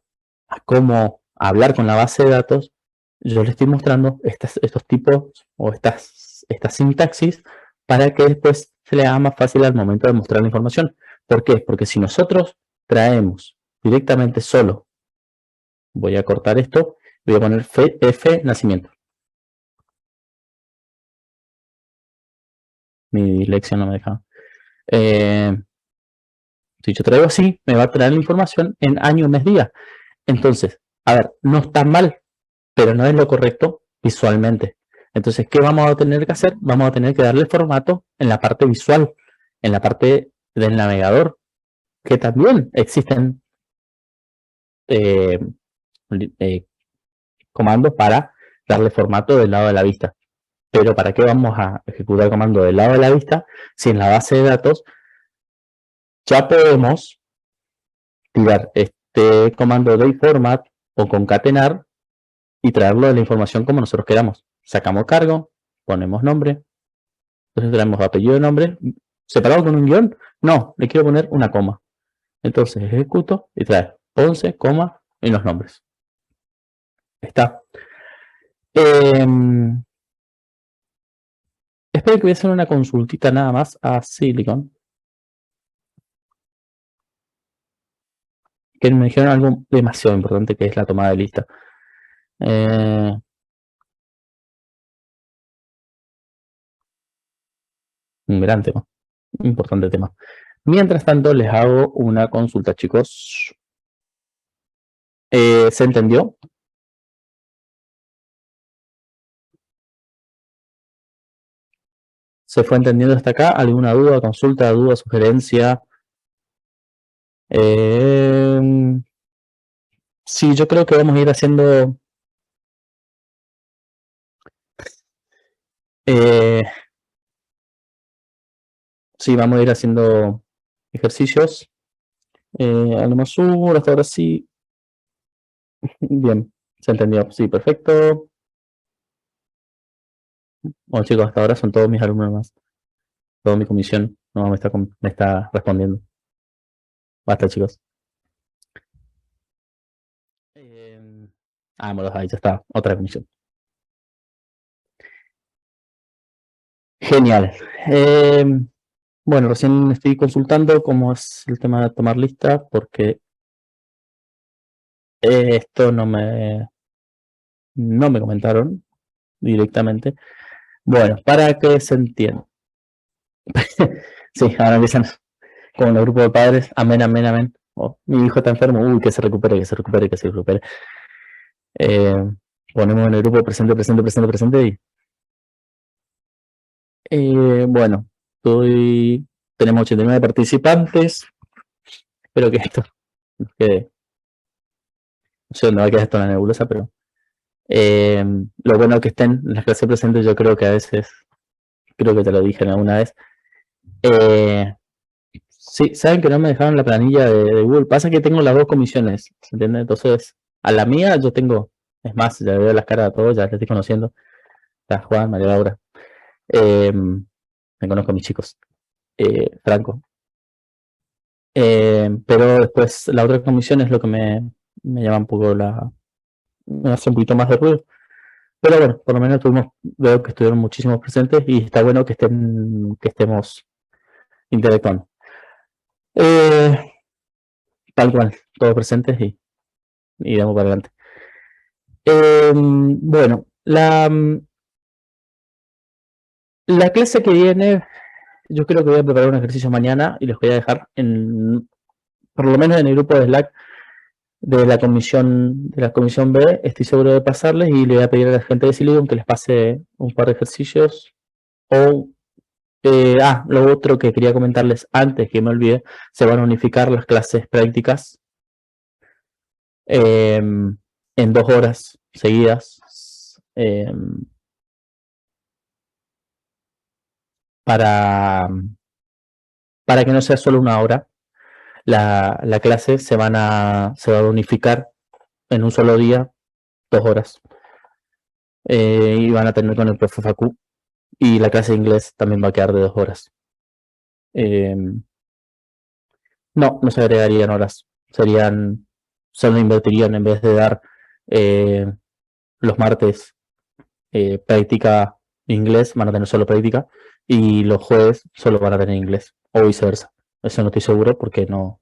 cómo hablar con la base de datos, yo les estoy mostrando estos tipos o estas sintaxis para que después se les haga más fácil al momento de mostrar la información. ¿Por qué? Porque si nosotros traemos directamente solo, voy a cortar esto, voy a poner F nacimiento. Mi dislexia no me deja. Si yo traigo así, me va a traer la información en año, mes, día. Entonces, a ver, no está mal, pero no es lo correcto visualmente. Entonces, ¿qué vamos a tener que hacer? Vamos a tener que darle formato en la parte visual, en la parte del navegador, que también existen comandos para darle formato del lado de la vista. Pero ¿para qué vamos a ejecutar comando del lado de la vista si en la base de datos ya podemos tirar este comando de format o concatenar y traerlo de la información como nosotros queramos? Sacamos cargo, ponemos nombre, entonces traemos apellido y nombre, separado con un guión. No, le quiero poner una coma. Entonces ejecuto y trae 11, coma y los nombres. Está. Espero que voy a hacer una consultita nada más a Silicon. Que me dijeron algo demasiado importante que es la tomada de lista. Un gran tema. Importante tema. Mientras tanto, les hago una consulta, chicos. ¿Se entendió? ¿Se fue entendiendo hasta acá? ¿Alguna duda, consulta, duda, sugerencia? Sí, yo creo que vamos a ir haciendo... sí, vamos a ir haciendo ejercicios. A lo más uno, hasta ahora sí. Bien, se entendió. Sí, perfecto. Bueno, chicos, hasta ahora son todos mis alumnos más. Toda mi comisión no me está respondiendo. Basta, chicos. Vámonos, ahí ya está. Otra comisión. Genial. Bueno, recién estoy consultando cómo es el tema de tomar lista porque esto no me comentaron directamente. Bueno, para que se entienda. Sí, ahora empiezan con el grupo de padres. Amén, amén, amén. Oh, mi hijo está enfermo. Uy, que se recupere, que se recupere, que se recupere. Ponemos en el grupo presente, presente, presente, presente y bueno, tenemos 89 participantes. Espero que esto nos quede. No sé dónde va a quedar esto en la nebulosa, pero lo bueno que estén en las clases presentes, yo creo que a veces, creo que te lo dije alguna vez. Sí, saben que no me dejaron la planilla de Google. Pasa que tengo las dos comisiones, ¿se entiende? Entonces, a la mía yo tengo, es más, ya veo las caras a todos, ya les estoy conociendo. Está Juan, María Laura. Me conozco a mis chicos. Franco. Pero después la otra comisión es lo que me llama un poco me hace un poquito más de ruido. Pero bueno, por lo menos veo que estuvieron muchísimos presentes y está bueno que estemos interactuando. Tal cual, todos presentes y damos para adelante. Bueno, la clase que viene, yo creo que voy a preparar un ejercicio mañana y los voy a dejar por lo menos en el grupo de Slack de la comisión B, estoy seguro de pasarles y le voy a pedir a la gente de Silicon que les pase un par de ejercicios. Lo otro que quería comentarles antes que me olvide, se van a unificar las clases prácticas en 2 horas seguidas. Para que no sea solo 1 hora, la clase se va a unificar en un solo día, 2 horas. Y van a tener con el profe Facu. Y la clase de inglés también va a quedar de 2 horas. No se agregarían horas. Solo invertirían en vez de dar los martes práctica inglés, van a tener solo práctica. Y los jueves solo van a tener inglés. O viceversa. Eso no estoy seguro porque no,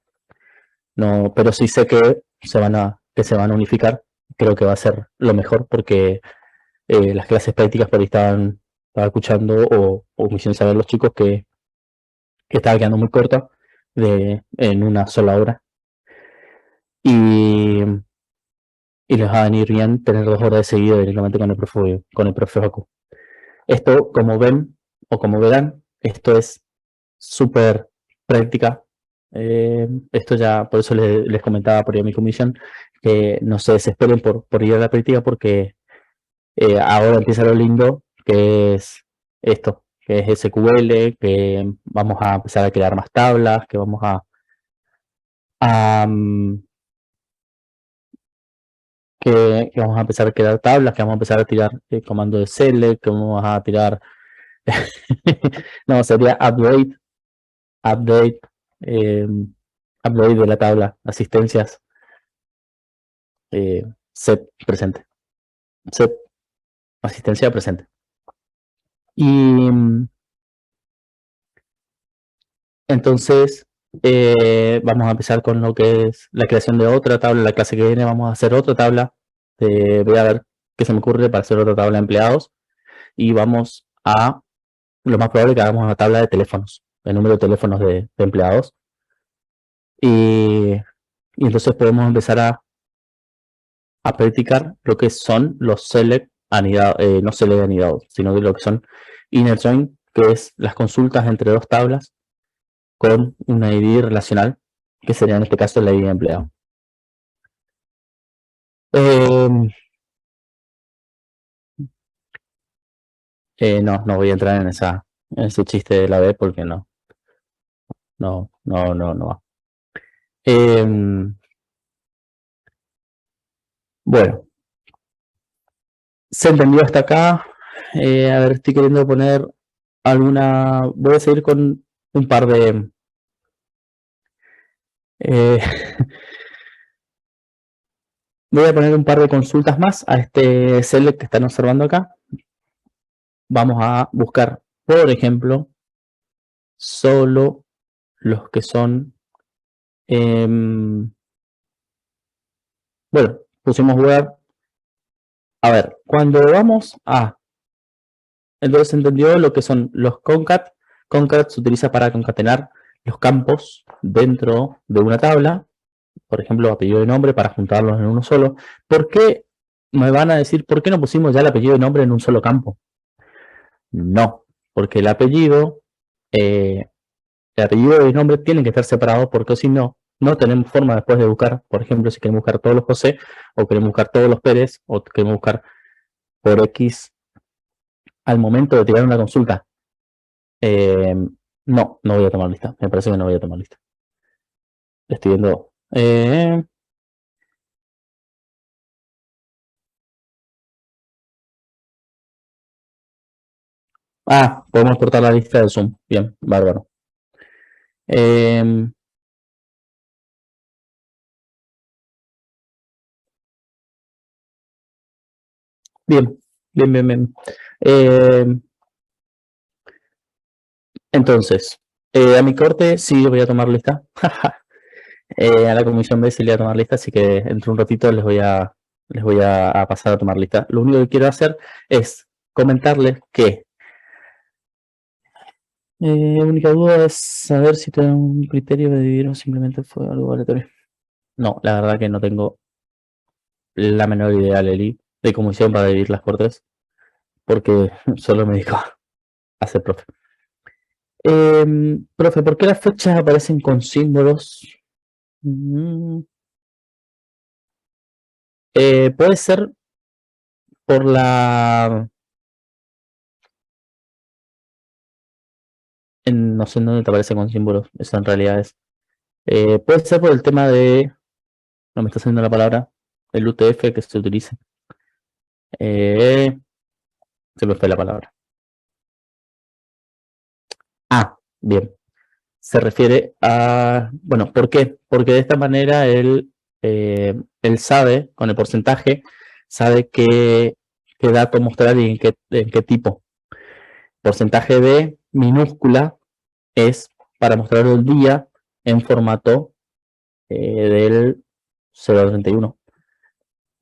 pero sí sé que se van a unificar. Creo que va a ser lo mejor porque las clases prácticas por ahí estaba escuchando o me hicieron saber los chicos que estaba quedando muy corta en una sola hora y les va a venir bien tener 2 horas de seguido directamente con el profe Facu. Esto, como ven o como verán, esto es súper práctica. Esto ya, por eso les comentaba por ahí a mi comisión, que no se desesperen por ir a la práctica porque ahora empieza lo lindo, que es esto, que es SQL, que vamos a empezar a crear más tablas, que vamos que vamos a empezar a crear tablas, que vamos a empezar a tirar comando de select, que vamos a tirar no, sería update update de la tabla, asistencias, set presente, set asistencia presente. Y entonces vamos a empezar con lo que es la creación de otra tabla. La clase que viene vamos a hacer otra tabla. Voy a ver qué se me ocurre para hacer otra tabla de empleados. Y vamos a, lo más probable que hagamos una tabla de teléfonos, el número de teléfonos de empleados. Y entonces podemos empezar a practicar lo que son los select anidados, no select anidados, sino de lo que son inner join, que es las consultas entre dos tablas con una ID relacional, que sería en este caso la ID de empleado. No voy a entrar en ese chiste de la B porque no va. Bueno, se entendió hasta acá. A ver, estoy queriendo poner alguna. Voy a seguir con un par de. Voy a poner un par de consultas más a este select que están observando acá. Vamos a buscar, por ejemplo, solo los que son. Bueno, pusimos where. A ver, cuando vamos a. Entonces se entendió lo que son los concat. Concat se utiliza para concatenar los campos dentro de una tabla. Por ejemplo, apellido y nombre para juntarlos en uno solo. ¿Por qué? Me van a decir, ¿por qué no pusimos ya el apellido y nombre en un solo campo? No, porque el apellido y el nombre tienen que estar separados porque si no, no tenemos forma después de buscar. Por ejemplo, si queremos buscar todos los José, o queremos buscar todos los Pérez, o queremos buscar por X al momento de tirar una consulta. No voy a tomar lista. Me parece que no voy a tomar lista. Estoy viendo. Podemos cortar la lista de Zoom. Bien, bárbaro. Bien. Entonces, a mi corte sí voy a tomar lista. A la comisión B sí le voy a tomar lista, así que entre un ratito les voy a pasar a tomar lista. Lo único que quiero hacer es comentarles que única duda es saber si tengo un criterio de dividir o simplemente fue algo aleatorio. No, la verdad que no tengo la menor idea, Leli, de cómo hicieron para dividir las cortes, porque solo me dedico a ser profe. Profe, ¿por qué las fechas aparecen con símbolos? Puede ser por la... no sé en dónde te aparece con símbolos, eso en realidad es. Puede ser por el tema de... No me está saliendo la palabra. El UTF que se utilice. Se me fue la palabra. Bien. Se refiere a... Bueno, ¿por qué? Porque de esta manera él sabe, con el porcentaje, sabe qué dato mostrar y en qué tipo. Porcentaje de minúscula es para mostrar el día en formato del 0 al 31.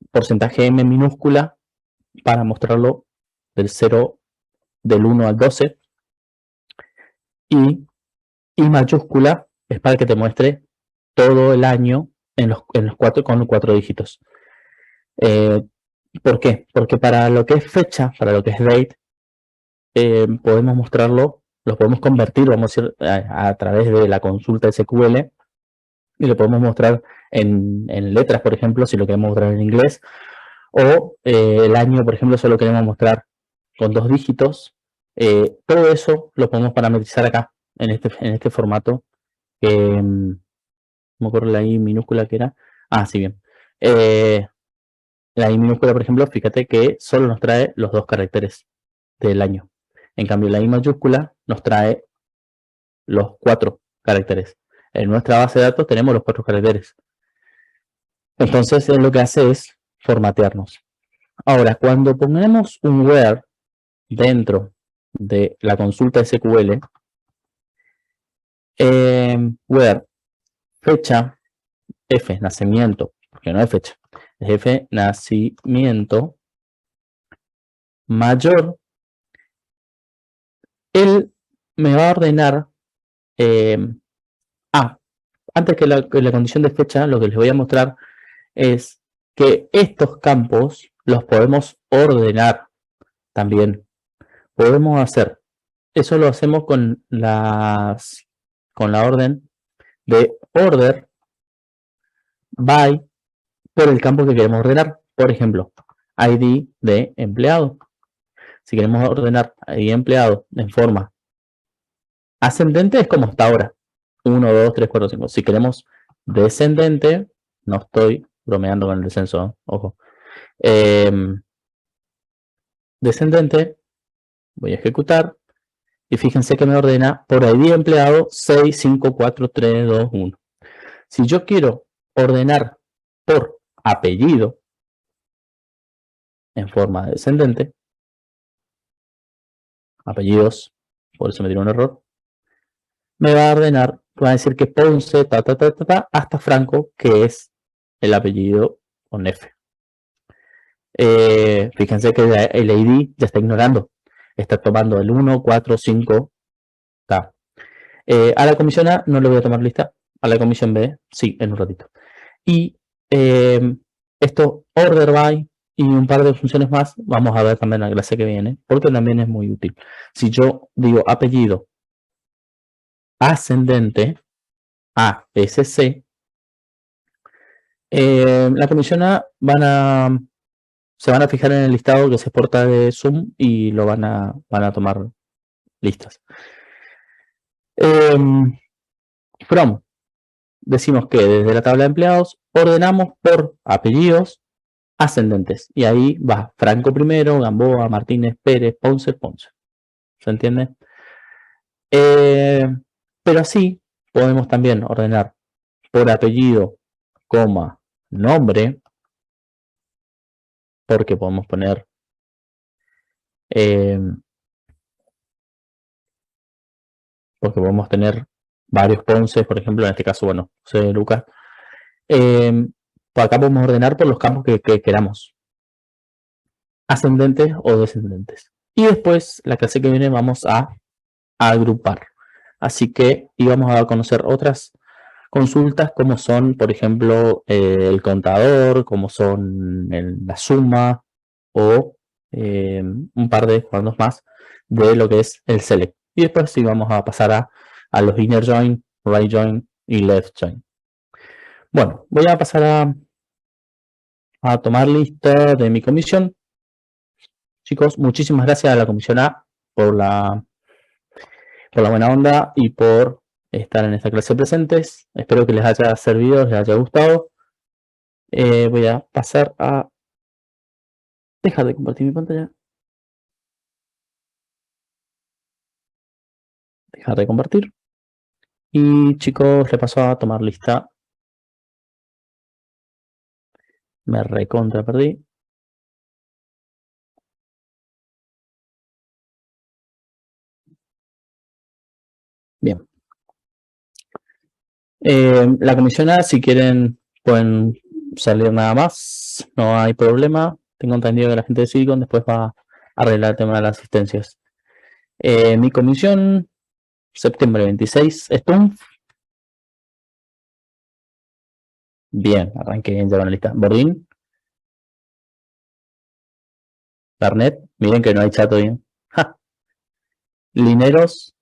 Porcentaje M minúscula para mostrarlo del 1 al 12. Y mayúscula es para que te muestre todo el año en los 4 con 4 dígitos. ¿Por qué? Porque para lo que es fecha, para lo que es date, podemos mostrarlo, lo podemos convertir, vamos a decir, a través de la consulta SQL y lo podemos mostrar en letras, por ejemplo, si lo queremos mostrar en inglés, o el año, por ejemplo, solo queremos mostrar con 2 dígitos. Todo eso lo podemos parametrizar acá, en este formato. No me acuerdo la I minúscula que era. Sí, bien. La I minúscula, por ejemplo, fíjate que solo nos trae los 2 caracteres del año. En cambio, la I mayúscula nos trae los 4 caracteres. En nuestra base de datos tenemos los 4 caracteres. Entonces, lo que hace es formatearnos. Ahora, cuando pongamos un where dentro de la consulta SQL, where fecha, f, nacimiento, porque no es fecha, es f, nacimiento, mayor, él me va a ordenar, antes que la condición de fecha, lo que les voy a mostrar es que estos campos los podemos ordenar también. Podemos hacer, eso lo hacemos con la orden de order by por el campo que queremos ordenar. Por ejemplo, ID de empleado. Si queremos ordenar ID de empleado en forma ascendente es como está ahora. 1, 2, 3, 4, 5. Si queremos descendente, no estoy bromeando con el descenso, ojo. Descendente, voy a ejecutar. Y fíjense que me ordena por ID de empleado 6, 5, 4, 3, 2, 1. Si yo quiero ordenar por apellido en forma descendente, apellidos, por eso me dio un error, me va a ordenar, va a decir que Ponce, hasta Franco, que es el apellido con F. Fíjense que el ID ya está ignorando, está tomando el 1, 4, 5, K. A la comisión A no le voy a tomar lista, a la comisión B sí, en un ratito. Y esto, order by y un par de funciones más, vamos a ver también en la clase que viene, porque también es muy útil. Si yo digo apellido ascendente ASC, la comisión A se van a fijar en el listado que se exporta de Zoom y lo van a tomar listas. From, decimos que desde la tabla de empleados ordenamos por apellidos ascendentes. Y ahí va Franco primero, Gamboa, Martínez, Pérez, Ponce. ¿Se entiende? Pero así podemos también ordenar por apellido, coma, nombre, porque podemos poner porque podemos tener varios Ponce, por ejemplo, en este caso, bueno, José Lucas. Por acá podemos ordenar por los campos que queramos, ascendentes o descendentes. Y después, la clase que viene, vamos a agrupar. Así que íbamos a conocer otras consultas como son, por ejemplo, el contador, como son la suma o un par de comandos más de lo que es el select. Y después sí vamos a pasar a los inner join, right join y left join. Bueno, voy a pasar a tomar lista de mi comisión. Chicos, muchísimas gracias a la comisión A por la buena onda y por estar en esta clase presentes. Espero que les haya servido, les haya gustado. Voy a pasar a dejar de compartir mi pantalla. Dejar de compartir. Y chicos, le paso a tomar lista. Me recontra perdí. Bien. La comisión A, si quieren, pueden salir nada más. No hay problema. Tengo entendido que la gente de Silicon después va a arreglar el tema de las asistencias. Mi comisión, septiembre 26, Stumpf. Bien, arranqué en la lista. Bordín. Garnet. Miren que no hay chat hoy. ¡Ja! Lineros.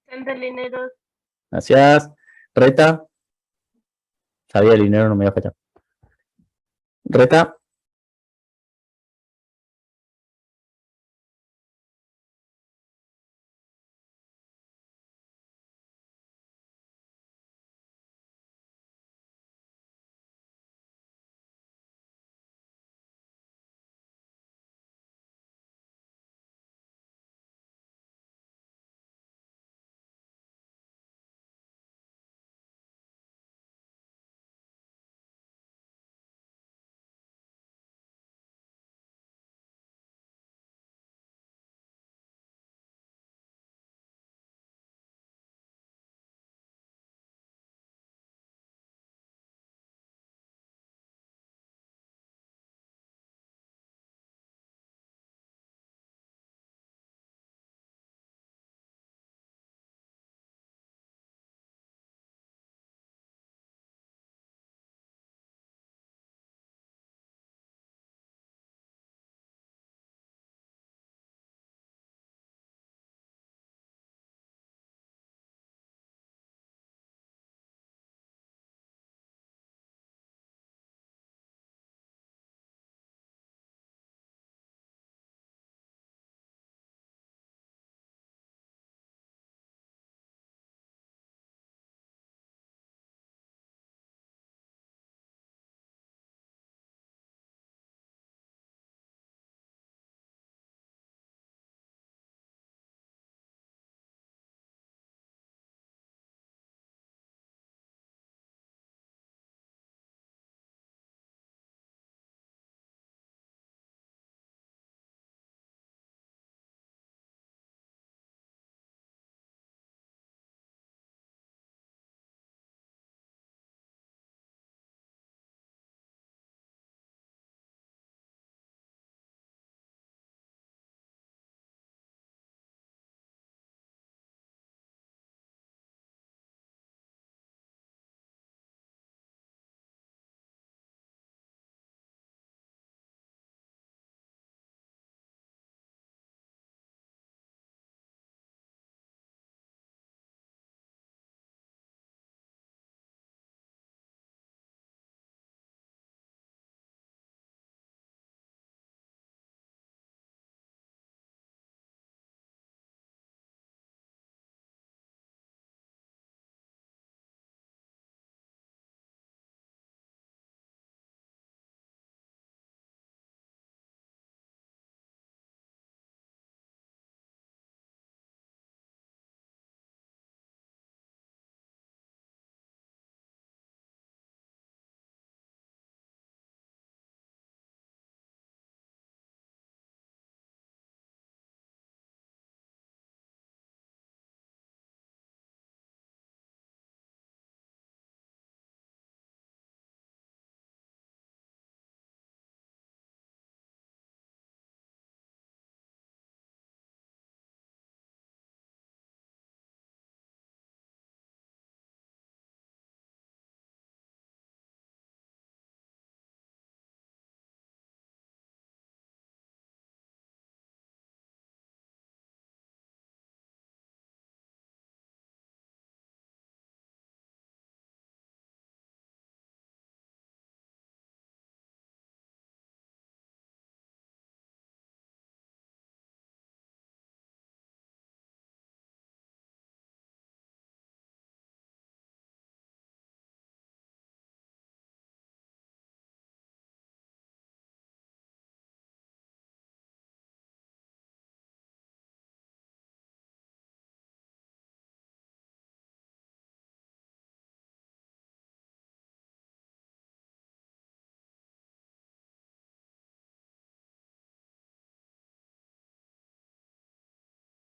Lineros. Gracias. Reta. Sabía el dinero, no me iba a fallar. Reta.